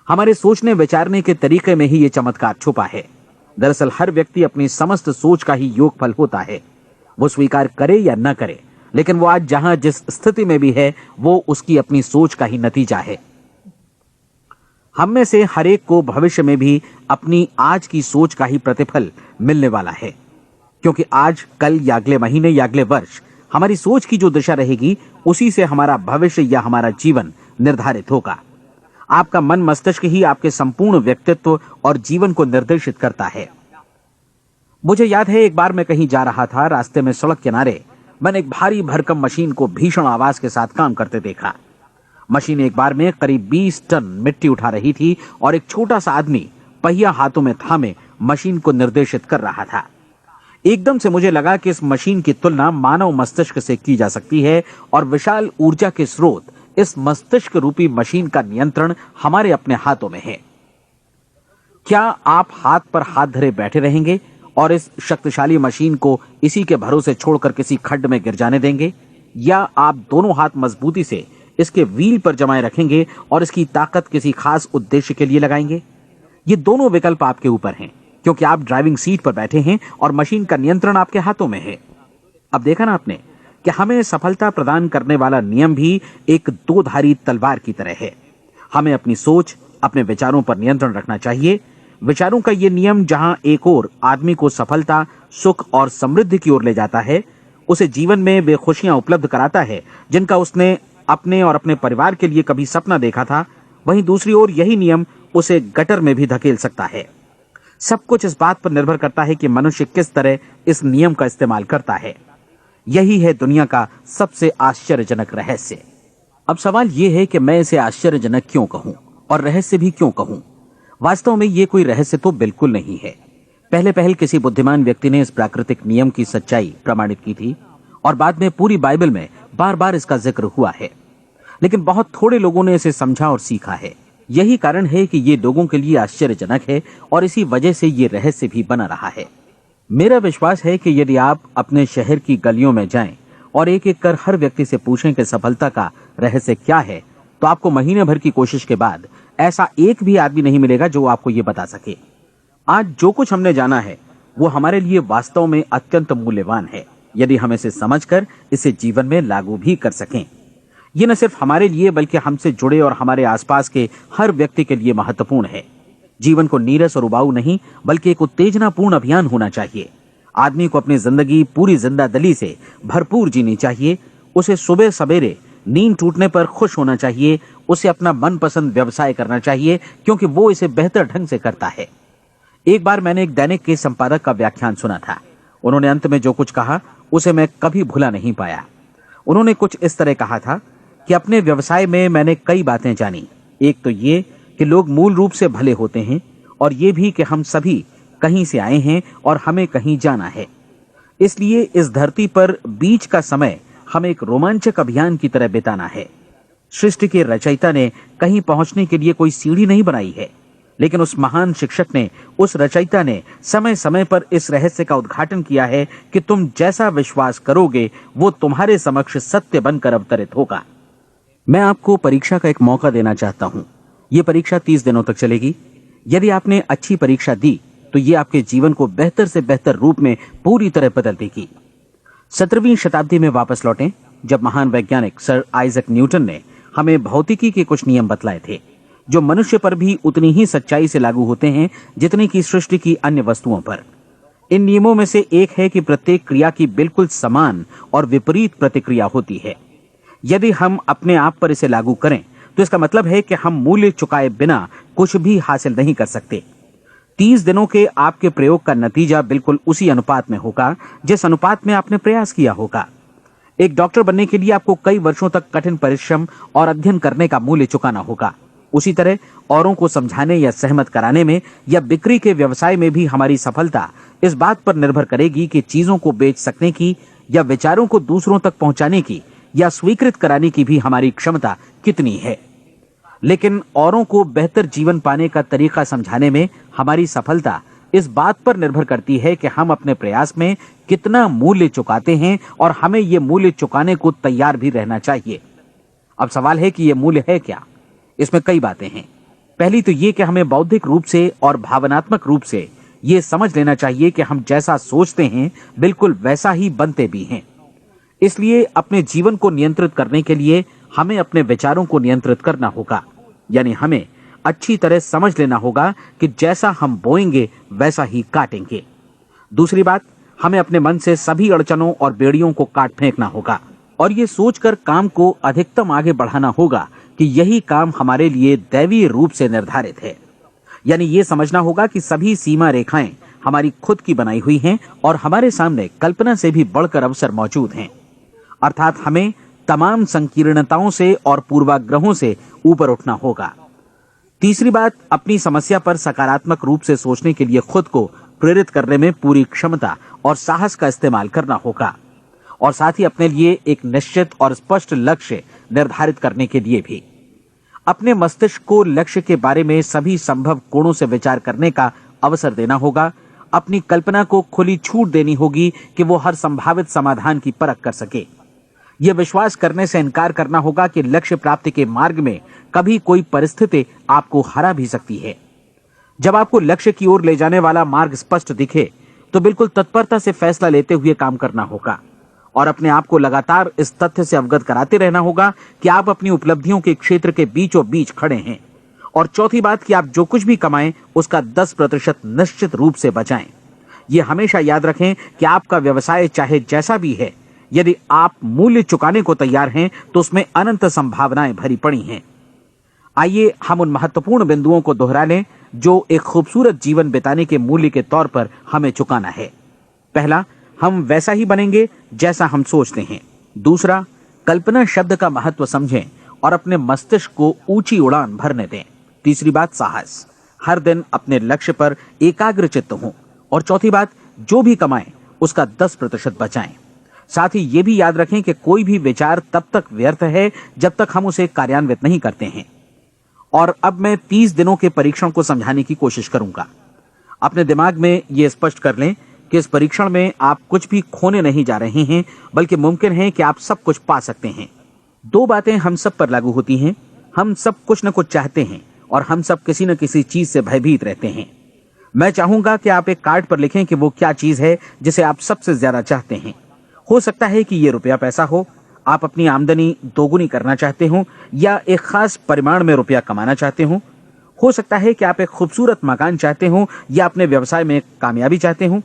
हमारे सोचने विचारने के तरीके में ही ये चमत्कार छुपा है। दरअसल हर व्यक्ति अपनी समस्त सोच का ही योगफल होता है। वो स्वीकार करे या न करे, लेकिन वो आज जहां जिस स्थिति में भी है वो उसकी अपनी सोच का ही नतीजा है। हम में से हर एक को भविष्य में भी अपनी आज की सोच का ही प्रतिफल मिलने वाला है, क्योंकि आज, कल या अगले महीने या अगले वर्ष हमारी सोच की जो दिशा रहेगी उसी से हमारा भविष्य या हमारा जीवन निर्धारित होगा। आपका मन मस्तिष्क ही आपके संपूर्ण व्यक्तित्व और जीवन को निर्देशित करता है। मुझे याद है एक बार मैं कहीं जा रहा था, रास्ते में सड़क किनारे मैंने एक भारी भरकम मशीन को भीषण आवाज के साथ काम करते देखा। मशीन एक बार में करीब 20 टन मिट्टी उठा रही थी और एक छोटा सा आदमी पहिया हाथों में थामे मशीन को निर्देशित कर रहा था। एकदम से मुझे लगा कि इस मशीन की तुलना मानव मस्तिष्क से की जा सकती है और विशाल ऊर्जा के स्रोत इस मस्तिष्क रूपी मशीन का नियंत्रण हमारे अपने हाथों में है। क्या आप हाथ पर हाथ धरे बैठे रहेंगे और इस शक्तिशाली मशीन को इसी के भरोसे छोड़कर किसी खड्ड में गिर जाने देंगे, या आप दोनों हाथ मजबूती से इसके व्हील पर जमाए रखेंगे और इसकी ताकत किसी खास उद्देश्य के लिए लगाएंगे? ये दोनों विकल्प आपके ऊपर हैं, क्योंकि आप ड्राइविंग सीट पर बैठे हैं और मशीन का नियंत्रण आपके हाथों में है। अब देखा ना आपने कि हमें सफलता प्रदान करने वाला नियम भी एक दो-धारी तलवार की तरह है। हमें अपनी सोच, अपने विचारों पर नियंत्रण रखना चाहिए। विचारों का ये नियम जहां एक ओर आदमी को सफलता, सुख और समृद्धि की ओर ले जाता है, उसे जीवन में वे खुशियां उपलब्ध कराता है जिनका उसने अपने और अपने परिवार के लिए कभी सपना देखा था, वहीं दूसरी ओर यही नियम उसे गटर में भी धकेल सकता है। सब कुछ इस बात पर निर्भर करता है कि मनुष्य किस तरह इस नियम का इस्तेमाल करता है। यही है दुनिया का सबसे आश्चर्यजनक रहस्य। अब सवाल यह है कि मैं इसे आश्चर्यजनक क्यों कहूं और रहस्य भी क्यों कहूं। वास्तव में यह कोई रहस्य तो बिल्कुल नहीं है। पहले पहल किसी बुद्धिमान व्यक्ति ने इस प्राकृतिक नियम की सच्चाई प्रमाणित की थी और बाद में पूरी बाइबल में बार बार इसका जिक्र हुआ है, लेकिन बहुत थोड़े लोगों ने इसे समझा और सीखा है। यही कारण है कि ये लोगों के लिए आश्चर्यजनक है और इसी वजह से ये रहस्य भी बना रहा है। मेरा विश्वास है कि यदि आप अपने शहर की गलियों में जाएं और एक एक कर हर व्यक्ति से पूछें कि सफलता का रहस्य क्या है, तो आपको महीने भर की कोशिश के बाद ऐसा एक भी आदमी नहीं मिलेगा जो आपको ये बता सके। आज जो कुछ हमने जाना है वो हमारे लिए वास्तव में अत्यंत मूल्यवान है, यदि हम इसे समझकर इसे जीवन में लागू भी कर सकें। ये न सिर्फ हमारे लिए बल्कि हमसे जुड़े और हमारे आसपास के हर व्यक्ति के लिए महत्वपूर्ण है। जीवन को नीरस और उबाऊ नहीं बल्कि एक उत्तेजनापूर्ण अभियान होना चाहिए। आदमी को अपनी जिंदगी पूरी जिंदादिली से भरपूर जीनी चाहिए। उसे सुबह सवेरे नींद टूटने पर खुश होना चाहिए। उसे अपना मनपसंद व्यवसाय करना चाहिए क्योंकि वो इसे बेहतर ढंग से करता है। एक बार मैंने एक दैनिक के संपादक का व्याख्यान सुना था। उन्होंने अंत में जो कुछ कहा उसे मैं कभी भुला नहीं पाया। उन्होंने कुछ इस तरह कहा था कि अपने व्यवसाय में मैंने कई बातें जानी। एक तो ये कि लोग मूल रूप से भले होते हैं और ये भी कि हम सभी कहीं से आए हैं और हमें कहीं जाना है। इसलिए इस धरती पर बीच का समय हमें एक रोमांचक अभियान की तरह बिताना है। सृष्टि के रचयिता ने कहीं पहुंचने के लिए कोई सीढ़ी नहीं बनाई है, लेकिन उस महान शिक्षक ने, उस रचयिता ने समय समय पर इस रहस्य का उद्घाटन किया है कि तुम जैसा विश्वास करोगे वो तुम्हारे समक्ष सत्य बनकर अवतरित होगा। मैं आपको परीक्षा का एक मौका देना चाहता हूं। यह परीक्षा 30 दिनों तक चलेगी। यदि आपने अच्छी परीक्षा दी तो ये आपके जीवन को बेहतर से बेहतर रूप में पूरी तरह बदल देगी। 17वीं शताब्दी में वापस लौटें, जब महान वैज्ञानिक सर आइजक न्यूटन ने हमें भौतिकी के कुछ नियम बतलाए थे, जो मनुष्य पर भी उतनी ही सच्चाई से लागू होते हैं जितनी की सृष्टि की अन्य वस्तुओं पर। इन नियमों में से एक है कि प्रत्येक क्रिया की बिल्कुल समान और विपरीत प्रतिक्रिया होती है। यदि हम अपने आप पर इसे लागू करें तो इसका मतलब है कि हम मूल्य चुकाए बिना कुछ भी हासिल नहीं कर सकते। 30 दिनों के आपके प्रयोग का नतीजा बिल्कुल उसी अनुपात में होगा जिस अनुपात में आपने प्रयास किया होगा। एक डॉक्टर बनने के लिए आपको कई वर्षों तक कठिन परिश्रम और अध्ययन करने का मूल्य चुकाना होगा। उसी तरह औरों को समझाने या सहमत कराने में या बिक्री के व्यवसाय में भी हमारी सफलता इस बात पर निर्भर करेगी कि चीजों को बेच सकने की या विचारों को दूसरों तक पहुंचाने की या स्वीकृत कराने की भी हमारी क्षमता कितनी है। लेकिन औरों को बेहतर जीवन पाने का तरीका समझाने में हमारी सफलता इस बात पर निर्भर करती है कि हम अपने प्रयास में कितना मूल्य चुकाते हैं और हमें ये मूल्य चुकाने को तैयार भी रहना चाहिए। अब सवाल है कि ये मूल्य है क्या? इसमें कई बातें हैं। पहली तो ये कि हमें बौद्धिक रूप से और भावनात्मक रूप से ये समझ लेना चाहिए कि हम जैसा सोचते हैं बिल्कुल वैसा ही बनते भी हैं। इसलिए अपने जीवन को नियंत्रित करने के लिए हमें अपने विचारों को नियंत्रित करना होगा। यानी हमें अच्छी तरह समझ लेना होगा कि जैसा हम बोएंगे वैसा ही काटेंगे। दूसरी बात, हमें अपने मन से सभी अड़चनों और बेड़ियों को काट फेंकना होगा और ये सोचकर काम को अधिकतम आगे बढ़ाना होगा कि यही काम हमारे लिए दैवीय रूप से निर्धारित है। यानी ये समझना होगा कि सभी सीमा रेखाएं हमारी खुद की बनाई हुई हैं और हमारे सामने कल्पना से भी बढ़कर अवसर मौजूद हैं। अर्थात हमें तमाम संकीर्णताओं से और पूर्वाग्रहों से ऊपर उठना होगा। तीसरी बात, अपनी समस्या पर सकारात्मक रूप से सोचने के लिए खुद को प्रेरित करने में पूरी क्षमता और साहस का इस्तेमाल करना होगा और साथ ही अपने लिए एक निश्चित और स्पष्ट लक्ष्य निर्धारित करने के लिए भी। अपने मस्तिष्क को लक्ष्य के बारे में सभी संभव कोणों से विचार करने का अवसर देना होगा। अपनी कल्पना को खुली छूट देनी होगी कि वो हर संभावित समाधान की परख कर सके। यह विश्वास करने से इनकार करना होगा कि लक्ष्य प्राप्ति के मार्ग में कभी कोई परिस्थिति आपको हरा भी सकती है। जब आपको लक्ष्य की ओर ले जाने वाला मार्ग स्पष्ट दिखे तो बिल्कुल तत्परता से फैसला लेते हुए काम करना होगा और अपने आप को लगातार इस तथ्य से अवगत कराते रहना होगा कि आप अपनी उपलब्धियों के क्षेत्र के बीचों बीच खड़े हैं। और चौथी बात कि आप जो कुछ भी कमाएं उसका 10% निश्चित रूप से बचाएं। ये हमेशा याद रखें कि आपका व्यवसाय चाहे जैसा भी है, यदि आप मूल्य चुकाने को तैयार हैं तो उसमें अनंत संभावनाएं भरी पड़ी हैं। आइए हम उन महत्वपूर्ण बिंदुओं को दोहरा लें जो एक खूबसूरत जीवन बिताने के मूल्य के तौर पर हमें चुकाना है। पहला, हम वैसा ही बनेंगे जैसा हम सोचते हैं। दूसरा, कल्पना शब्द का महत्व समझें और अपने मस्तिष्क को ऊंची उड़ान भरने दें। तीसरी बात, साहस, हर दिन अपने लक्ष्य पर एकाग्र चित्त हों। और चौथी बात, जो भी कमाएं उसका 10% बचाएं। साथ ही ये भी याद रखें कि कोई भी विचार तब तक व्यर्थ है जब तक हम उसे कार्यान्वित नहीं करते हैं। और अब मैं 30 दिनों के परीक्षण को समझाने की कोशिश करूंगा। अपने दिमाग में ये स्पष्ट कर लें कि इस परीक्षण में आप कुछ भी खोने नहीं जा रहे हैं, बल्कि मुमकिन है कि आप सब कुछ पा सकते हैं। 2 बातें हम सब पर लागू होती हैं। हम सब कुछ न कुछ चाहते हैं और हम सब किसी न किसी चीज से भयभीत रहते हैं। मैं चाहूंगा कि आप एक कार्ड पर लिखें कि वो क्या चीज है जिसे आप सबसे ज्यादा चाहते हैं। हो सकता है कि ये रुपया पैसा हो, आप अपनी आमदनी दोगुनी करना चाहते हो, या एक खास परिमाण में रुपया कमाना चाहते हो सकता है कि आप एक खूबसूरत मकान चाहते हो, या अपने व्यवसाय में कामयाबी चाहते हो,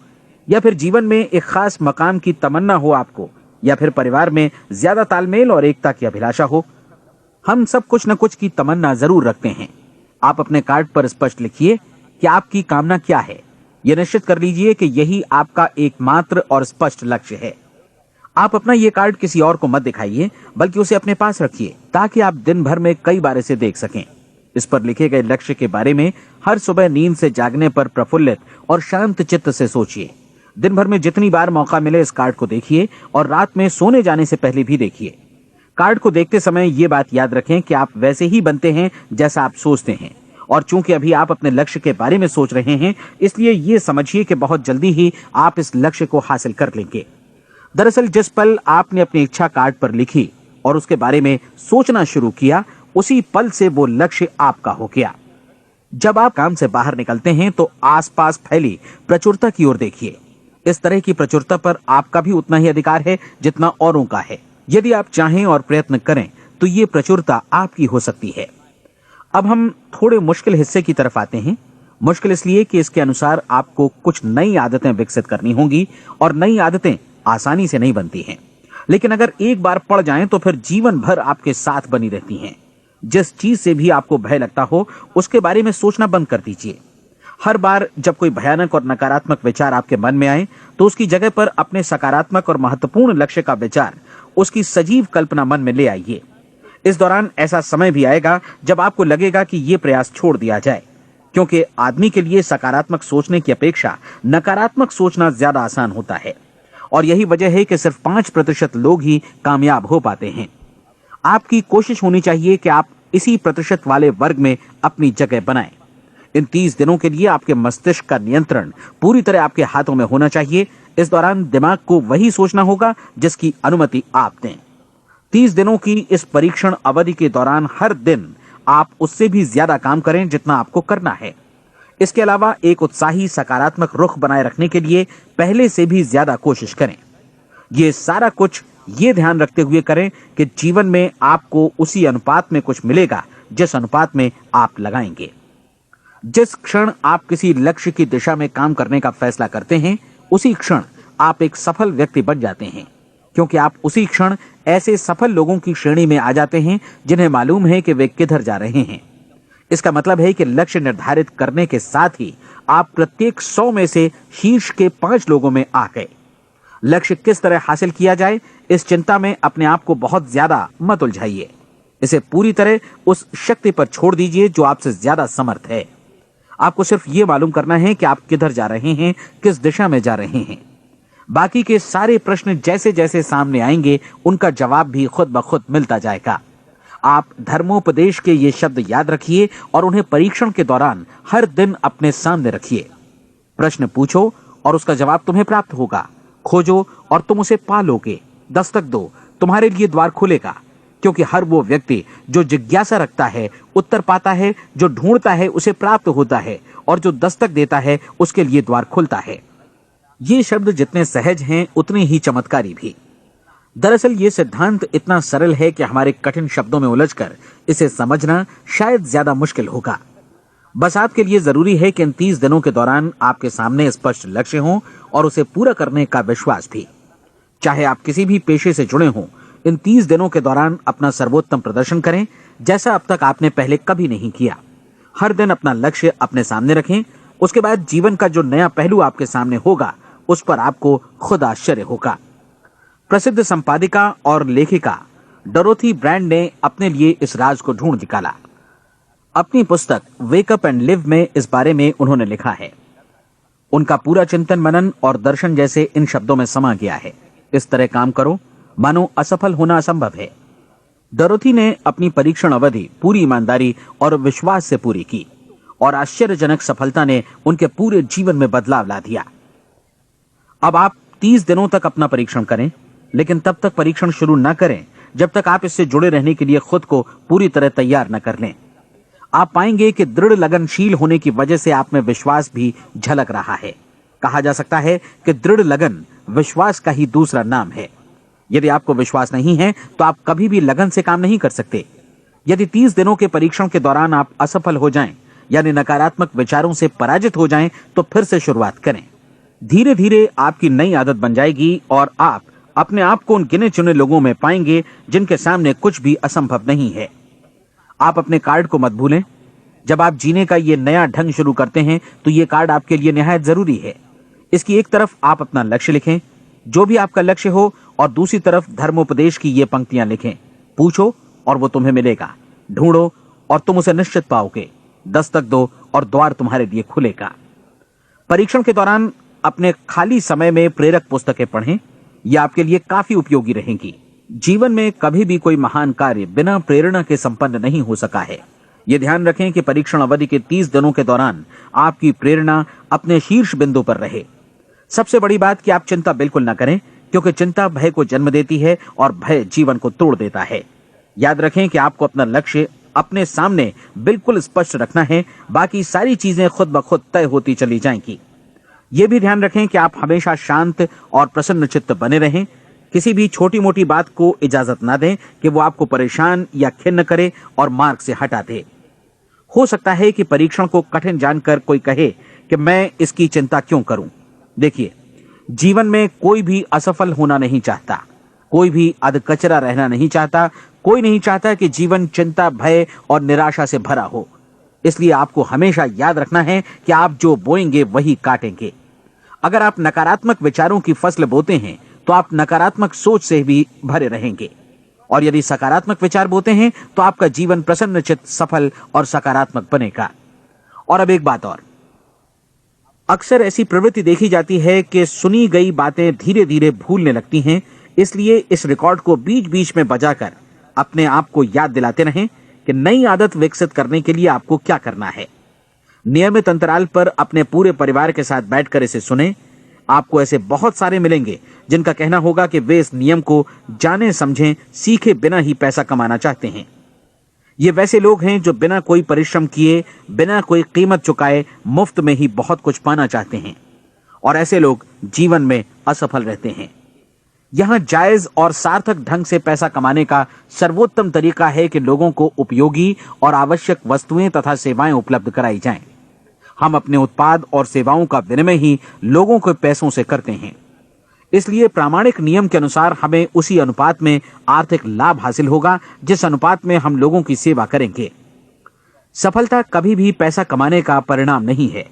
या फिर जीवन में एक खास मकाम की तमन्ना हो आपको, या फिर परिवार में ज्यादा तालमेल और एकता की अभिलाषा हो। हम सब कुछ न कुछ की तमन्ना जरूर रखते हैं। आप अपने कार्ड पर स्पष्ट लिखिए कि आपकी कामना क्या है। यह निश्चित कर लीजिए कि यही आपका एकमात्र और स्पष्ट लक्ष्य है। आप अपना ये कार्ड किसी और को मत दिखाइए, बल्कि उसे अपने पास रखिए ताकि आप दिन भर में कई बार इसे देख सकें। इस पर लिखे गए लक्ष्य के बारे में हर सुबह नींद से जागने पर प्रफुल्लित और शांत चित्त से सोचिए। दिन भर में जितनी बार मौका मिले इस कार्ड को देखिए और रात में सोने जाने से पहले भी देखिए। कार्ड को देखते समय ये बात याद रखें कि आप वैसे ही बनते हैं जैसा आप सोचते हैं। और चूंकि अभी आप अपने लक्ष्य के बारे में सोच रहे हैं, इसलिए ये समझिए कि बहुत जल्दी ही आप इस लक्ष्य को हासिल कर लेंगे। दरअसल जिस पल आपने अपनी इच्छा कार्ड पर लिखी और उसके बारे में सोचना शुरू किया, उसी पल से वो लक्ष्य आपका हो गया। जब आप काम से बाहर निकलते हैं तो आसपास फैली प्रचुरता की ओर देखिए। इस तरह की प्रचुरता पर आपका भी उतना ही अधिकार है जितना औरों का है। यदि आप चाहें और प्रयत्न करें तो ये प्रचुरता आपकी हो सकती है। अब हम थोड़े मुश्किल हिस्से की तरफ आते हैं। मुश्किल इसलिए कि इसके अनुसार आपको कुछ नई आदतें विकसित करनी होंगी, और नई आदतें आसानी से नहीं बनती हैं, लेकिन अगर एक बार पड़ जाएं तो फिर जीवन भर आपके साथ बनी रहती हैं। जिस चीज से भी आपको भय लगता हो उसके बारे में सोचना बंद कर दीजिए। हर बार जब कोई भयानक और नकारात्मक विचार आपके मन में आए तो उसकी जगह पर अपने सकारात्मक और महत्वपूर्ण लक्ष्य का विचार, उसकी सजीव कल्पना मन में ले आइए। इस दौरान ऐसा समय भी आएगा जब आपको लगेगा कि ये प्रयास छोड़ दिया जाए, क्योंकि आदमी के लिए सकारात्मक सोचने की अपेक्षा नकारात्मक सोचना ज्यादा आसान होता है। और यही वजह है कि सिर्फ 5% लोग ही कामयाब हो पाते हैं। आपकी कोशिश होनी चाहिए कि आप इसी प्रतिशत वाले वर्ग में अपनी जगह बनाएं। इन 30 दिनों के लिए आपके मस्तिष्क का नियंत्रण पूरी तरह आपके हाथों में होना चाहिए। इस दौरान दिमाग को वही सोचना होगा जिसकी अनुमति आप दें। 30 दिनों की इस परीक्षण अवधि के दौरान हर दिन आप उससे भी ज्यादा काम करें जितना आपको करना है। इसके अलावा एक उत्साही सकारात्मक रुख बनाए रखने के लिए पहले से भी ज्यादा कोशिश करें। ये सारा कुछ ये ध्यान रखते हुए करें कि जीवन में आपको उसी अनुपात में कुछ मिलेगा जिस अनुपात में आप लगाएंगे। जिस क्षण आप किसी लक्ष्य की दिशा में काम करने का फैसला करते हैं, उसी क्षण आप एक सफल व्यक्ति बन जाते हैं, क्योंकि आप उसी क्षण ऐसे सफल लोगों की श्रेणी में आ जाते हैं जिन्हें मालूम है कि वे किधर जा रहे हैं। इसका मतलब है कि लक्ष्य निर्धारित करने के साथ ही आप प्रत्येक 100 में से शीर्ष के 5 लोगों में आ गए। लक्ष्य किस तरह हासिल किया जाए, इस चिंता में अपने आप को बहुत ज्यादा मत उलझाइए। इसे पूरी तरह उस शक्ति पर छोड़ दीजिए जो आपसे ज्यादा समर्थ है। आपको सिर्फ ये मालूम करना है कि आप किधर जा रहे हैं, किस दिशा में जा रहे हैं। बाकी के सारे प्रश्न जैसे जैसे सामने आएंगे उनका जवाब भी खुद ब खुद मिलता जाएगा। आप धर्मोपदेश के ये शब्द याद रखिए और उन्हें परीक्षण के दौरान हर दिन अपने सामने रखिए। प्रश्न पूछो और उसका जवाब तुम्हें प्राप्त होगा। खोजो और तुम उसे पा लोगे। दस्तक दो, तुम्हारे लिए द्वार खुलेगा, क्योंकि हर वो व्यक्ति जो जिज्ञासा रखता है उत्तर पाता है, जो ढूंढता है उसे प्राप्त होता है, और जो दस्तक देता है उसके लिए द्वार खुलता है। ये शब्द जितने सहज हैं उतने ही चमत्कारी भी। दरअसल ये सिद्धांत इतना सरल है कि हमारे कठिन शब्दों में उलझकर इसे समझना शायद ज्यादा मुश्किल होगा। बस आपके लिए जरूरी है कि इन 30 दिनों के दौरान आपके सामने स्पष्ट लक्ष्य हो और उसे पूरा करने का विश्वास भी। चाहे आप किसी भी पेशे से जुड़े हों, इन 30 दिनों के दौरान अपना सर्वोत्तम प्रदर्शन करें, जैसा अब तक आपने पहले कभी नहीं किया। हर दिन अपना लक्ष्य अपने सामने रखें। उसके बाद जीवन का जो नया पहलू आपके सामने होगा उस पर आपको खुद आश्चर्य होगा। प्रसिद्ध संपादिका और लेखिका डोरोथी ब्रैंड ने अपने लिए इस राज को ढूंढ निकाला। अपनी पुस्तक वेक अप एंड लिव में इस बारे में उन्होंने लिखा है। उनका पूरा चिंतन मनन और दर्शन जैसे इन शब्दों में समा गया है। इस तरह काम करो मानो असफल होना असंभव है। डोरोथी ने अपनी परीक्षण अवधि पूरी ईमानदारी और विश्वास से पूरी की और आश्चर्यजनक सफलता ने उनके पूरे जीवन में बदलाव ला दिया। अब आप 30 दिनों तक अपना परीक्षण करें, लेकिन तब तक परीक्षण शुरू न करें जब तक आप इससे जुड़े रहने के लिए खुद को पूरी तरह तैयार न कर लें। आप पाएंगे कि दृढ़ लगनशील होने की वजह से आप में विश्वास भी झलक रहा है। कहा जा सकता है कि दृढ़ लगन विश्वास का ही दूसरा नाम है। यदि आपको विश्वास नहीं है तो आप कभी भी लगन से काम नहीं कर सकते। यदि 30 दिनों के परीक्षण के दौरान आप असफल हो जाएं, यानी नकारात्मक विचारों से पराजित हो जाएं, तो फिर से शुरुआत करें। धीरे धीरे आपकी नई आदत बन जाएगी और आप अपने आप को उन गिने चुने लोगों में पाएंगे जिनके सामने कुछ भी असंभव नहीं है। आप अपने कार्ड को मत भूलें। जब आप जीने का ये नया ढंग शुरू करते हैं तो ये कार्ड आपके लिए निहायत जरूरी है। इसकी एक तरफ आप अपना लक्ष्य लिखें, जो भी आपका लक्ष्य हो, और दूसरी तरफ धर्मोपदेश की ये पंक्तियां लिखें। पूछो और वो तुम्हें मिलेगा, ढूंढो और तुम उसे निश्चित पाओगे, दस्तक दो और द्वार तुम्हारे लिए खुलेगा। परीक्षण के दौरान अपने खाली समय में प्रेरक पुस्तकें पढ़ें। यह आपके लिए काफी उपयोगी रहेंगी। जीवन में कभी भी कोई महान कार्य बिना प्रेरणा के संपन्न नहीं हो सका है। यह ध्यान रखें कि परीक्षण अवधि के 30 दिनों के दौरान आपकी प्रेरणा अपने शीर्ष बिंदु पर रहे। सबसे बड़ी बात कि आप चिंता बिल्कुल न करें, क्योंकि चिंता भय को जन्म देती है और भय जीवन को तोड़ देता है। याद रखें कि आपको अपना लक्ष्य अपने सामने बिल्कुल स्पष्ट रखना है, बाकी सारी चीजें खुद ब खुद तय होती चली जाएंगी। यह भी ध्यान रखें कि आप हमेशा शांत और प्रसन्न चित्त बने रहें। किसी भी छोटी मोटी बात को इजाजत ना दें कि वो आपको परेशान या खिन्न करे और मार्ग से हटा दे। हो सकता है कि परीक्षण को कठिन जानकर कोई कहे कि मैं इसकी चिंता क्यों करूं। देखिए, जीवन में कोई भी असफल होना नहीं चाहता, कोई भी अधकचरा रहना नहीं चाहता, कोई नहीं चाहता कि जीवन चिंता, भय और निराशा से भरा हो। इसलिए आपको हमेशा याद रखना है कि आप जो बोएंगे वही काटेंगे। अगर आप नकारात्मक विचारों की फसल बोते हैं तो आप नकारात्मक सोच से भी भरे रहेंगे, और यदि सकारात्मक विचार बोते हैं तो आपका जीवन प्रसन्नचित्त, सफल और सकारात्मक बनेगा। और अब एक बात और, अक्सर ऐसी प्रवृत्ति देखी जाती है कि सुनी गई बातें धीरे धीरे भूलने लगती हैं। इसलिए इस रिकॉर्ड को बीच बीच में बजाकर अपने आप को याद दिलाते रहें कि नई आदत विकसित करने के लिए आपको क्या करना है। नियमित अंतराल पर अपने पूरे परिवार के साथ बैठकर इसे सुनें। आपको ऐसे बहुत सारे मिलेंगे जिनका कहना होगा कि वे इस नियम को जाने समझें सीखे बिना ही पैसा कमाना चाहते हैं। ये वैसे लोग हैं जो बिना कोई परिश्रम किए, बिना कोई कीमत चुकाए मुफ्त में ही बहुत कुछ पाना चाहते हैं, और ऐसे लोग जीवन में असफल रहते हैं। यहां जायज और सार्थक ढंग से पैसा कमाने का सर्वोत्तम तरीका है कि लोगों को उपयोगी और आवश्यक वस्तुएं तथा सेवाएं उपलब्ध कराई जाएं। हम अपने उत्पाद और सेवाओं का विनिमय ही लोगों के पैसों से करते हैं। इसलिए प्रामाणिक नियम के अनुसार हमें उसी अनुपात में आर्थिक लाभ हासिल होगा जिस अनुपात में हम लोगों की सेवा करेंगे। सफलता कभी भी पैसा कमाने का परिणाम नहीं है,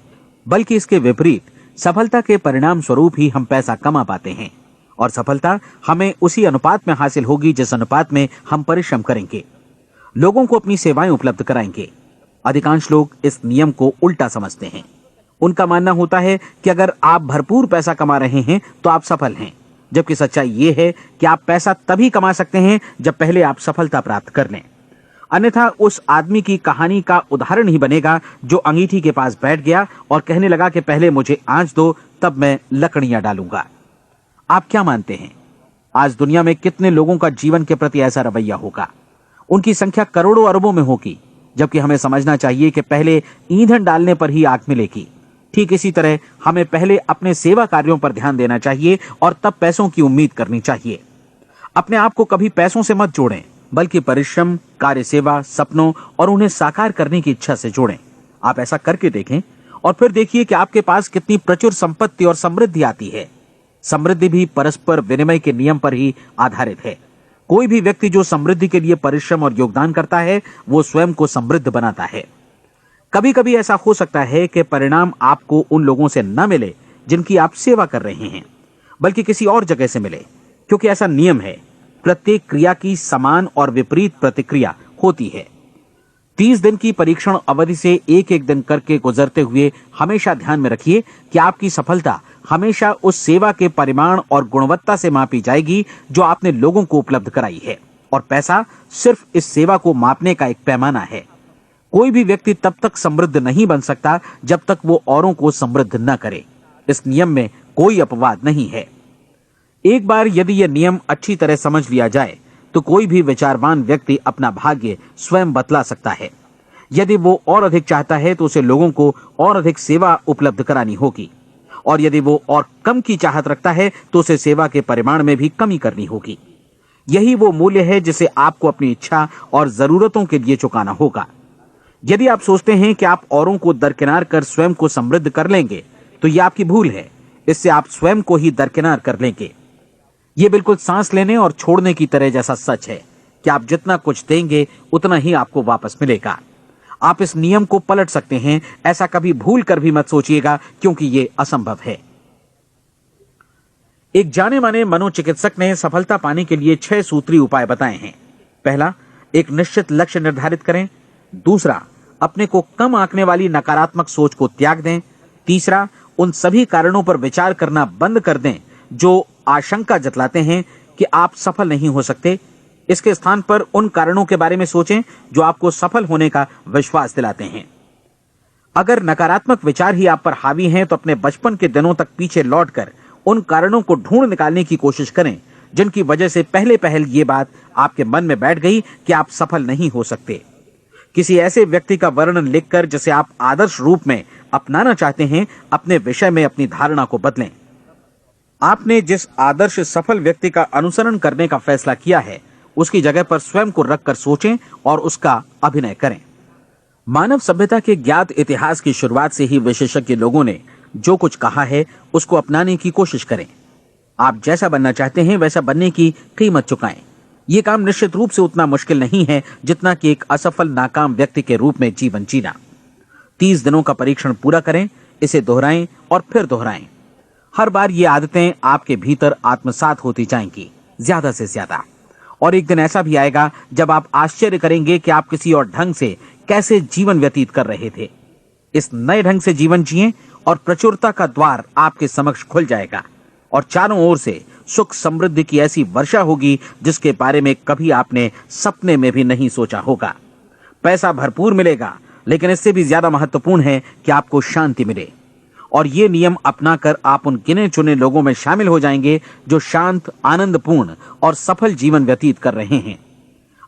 बल्कि इसके विपरीत सफलता के परिणाम स्वरूप ही हम पैसा कमा पाते हैं, और सफलता हमें उसी अनुपात में हासिल होगी जिस अनुपात में हम परिश्रम करेंगे, लोगों को अपनी सेवाएं उपलब्ध कराएंगे। अधिकांश लोग इस नियम को उल्टा समझते हैं। उनका मानना होता है कि अगर आप भरपूर पैसा कमा रहे हैं तो आप सफल हैं, जबकि सच्चाई यह है कि आप पैसा तभी कमा सकते हैं जब पहले आप सफलता प्राप्त कर लें। अन्यथा उस आदमी की कहानी का उदाहरण ही बनेगा जो अंगीठी के पास बैठ गया और कहने लगा कि पहले मुझे आंच दो, तब मैं लकड़ियां डालूंगा। आप क्या मानते हैं, आज दुनिया में कितने लोगों का जीवन के प्रति ऐसा रवैया होगा? उनकी संख्या करोड़ों अरबों में होगी, जबकि हमें समझना चाहिए कि पहले ईंधन डालने पर ही आग मिलेगी। ठीक इसी तरह हमें पहले अपने सेवा कार्यों पर ध्यान देना चाहिए और तब पैसों की उम्मीद करनी चाहिए। अपने आप को कभी पैसों से मत जोड़ें, बल्कि परिश्रम, कार्य सेवा, सपनों और उन्हें साकार करने की इच्छा से जोड़ें। आप ऐसा करके देखें और फिर देखिए कि आपके पास कितनी प्रचुर संपत्ति और समृद्धि आती है। समृद्धि भी परस्पर विनिमय के नियम पर ही आधारित है। कोई भी व्यक्ति जो समृद्धि के लिए परिश्रम और योगदान करता है वो स्वयं को समृद्ध बनाता है। कभी कभी ऐसा हो सकता है कि परिणाम आपको उन लोगों से न मिले जिनकी आप सेवा कर रहे हैं, बल्कि किसी और जगह से मिले, क्योंकि ऐसा नियम है, प्रत्येक क्रिया की समान और विपरीत प्रतिक्रिया होती है। 30 दिन की परीक्षण अवधि से एक एक दिन करके गुजरते हुए हमेशा ध्यान में रखिए कि आपकी सफलता हमेशा उस सेवा के परिमाण और गुणवत्ता से मापी जाएगी जो आपने लोगों को उपलब्ध कराई है, और पैसा सिर्फ इस सेवा को मापने का एक पैमाना है। कोई भी व्यक्ति तब तक समृद्ध नहीं बन सकता जब तक वो औरों को समृद्ध न करे। इस नियम में कोई अपवाद नहीं है। एक बार यदि यह नियम अच्छी तरह समझ लिया जाए तो कोई भी विचारवान व्यक्ति अपना भाग्य स्वयं बतला सकता है। यदि वो और अधिक चाहता है तो उसे लोगों को और अधिक सेवा उपलब्ध करानी होगी, और यदि वो और कम की चाहत रखता है तो उसे सेवा के परिमाण में भी कमी करनी होगी। यही वो मूल्य है जिसे आपको अपनी इच्छा और जरूरतों के लिए चुकाना होगा। यदि आप सोचते हैं कि आप औरों को दरकिनार कर स्वयं को समृद्ध कर लेंगे तो यह आपकी भूल है। इससे आप स्वयं को ही दरकिनार कर लेंगे। यह बिल्कुल सांस लेने और छोड़ने की तरह जैसा सच है कि आप जितना कुछ देंगे उतना ही आपको वापस मिलेगा। आप इस नियम को पलट सकते हैं, ऐसा कभी भूल कर भी मत सोचिएगा, क्योंकि यह असंभव है। एक जाने माने मनोचिकित्सक ने सफलता पाने के लिए 6 सूत्री उपाय बताए हैं। पहला, एक निश्चित लक्ष्य निर्धारित करें। दूसरा, अपने को कम आंकने वाली नकारात्मक सोच को त्याग दें। तीसरा, उन सभी कारणों पर विचार करना बंद कर दें जो आशंका जतलाते हैं कि आप सफल नहीं हो सकते। इसके स्थान पर उन कारणों के बारे में सोचें जो आपको सफल होने का विश्वास दिलाते हैं। अगर नकारात्मक विचार ही आप पर हावी हैं तो अपने बचपन के दिनों तक पीछे लौटकर उन कारणों को ढूंढ निकालने की कोशिश करें जिनकी वजह से पहले पहल ये बात आपके मन में बैठ गई कि आप सफल नहीं हो सकते। किसी ऐसे व्यक्ति का वर्णन लिखकर जिसे आप आदर्श रूप में अपनाना चाहते हैं, अपने विषय में अपनी धारणा को बदलें। आपने जिस आदर्श सफल व्यक्ति का अनुसरण करने का फैसला किया है उसकी जगह पर स्वयं को रखकर सोचें और उसका अभिनय करें। मानव सभ्यता के ज्ञात इतिहास की शुरुआत से ही विशेषज्ञ लोगों ने जो कुछ कहा है उसको अपनाने की कोशिश करें। आप जैसा बनना चाहते हैं वैसा बनने की कीमत चुकाएं। यह काम निश्चित रूप से उतना मुश्किल नहीं है जितना कि एक असफल नाकाम व्यक्ति के रूप में जीवन जीना। 30 दिनों का परीक्षण पूरा करें, इसे दोहराएं और फिर दोहराएं। हर बार ये आदतें आपके भीतर आत्मसात होती जाएंगी, ज्यादा से ज्यादा। और एक दिन ऐसा भी आएगा जब आप आश्चर्य करेंगे कि आप किसी और ढंग से कैसे जीवन व्यतीत कर रहे थे। इस नए ढंग से जीवन जिएं और प्रचुरता का द्वार आपके समक्ष खुल जाएगा और चारों ओर से सुख समृद्धि की ऐसी वर्षा होगी जिसके बारे में कभी आपने सपने में भी नहीं सोचा होगा। पैसा भरपूर मिलेगा, लेकिन इससे भी ज्यादा महत्वपूर्ण है कि आपको शांति मिले। और ये नियम अपनाकर आप उन गिने चुने लोगों में शामिल हो जाएंगे जो शांत, आनंदपूर्ण और सफल जीवन व्यतीत कर रहे हैं।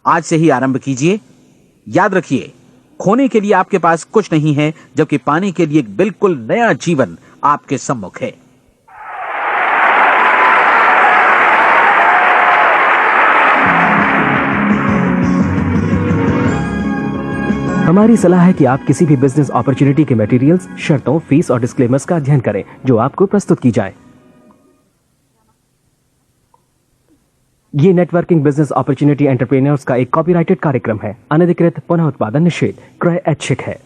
आज से ही आरंभ कीजिए। याद रखिए, खोने के लिए आपके पास कुछ नहीं है, जबकि पाने के लिए एक बिल्कुल नया जीवन आपके सम्मुख है। हमारी सलाह है कि आप किसी भी बिजनेस अपॉर्चुनिटी के मटेरियल्स, शर्तों, फीस और डिस्क्लेमर्स का अध्ययन करें जो आपको प्रस्तुत की जाए। ये नेटवर्किंग बिजनेस अपॉर्चुनिटी एंटरप्रेन्योर्स का एक कॉपीराइटेड कार्यक्रम है। अनधिकृत पुनः उत्पादन निषेध क्रय ऐच्छिक है।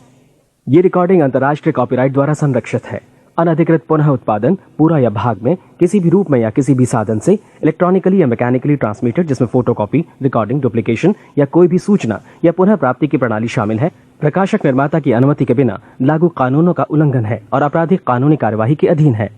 ये रिकॉर्डिंग अंतर्राष्ट्रीय कॉपीराइट द्वारा संरक्षित है। अनधिकृत पुनः उत्पादन पूरा या भाग में किसी भी रूप में या किसी भी साधन से इलेक्ट्रॉनिकली या मैकेनिकली ट्रांसमिटेड जिसमें फोटोकॉपी, रिकॉर्डिंग, डुप्लीकेशन या कोई भी सूचना या पुनः प्राप्ति की प्रणाली शामिल है, प्रकाशक निर्माता की अनुमति के बिना लागू कानूनों का उल्लंघन है और आपराधिक कानूनी कार्यवाही के अधीन है।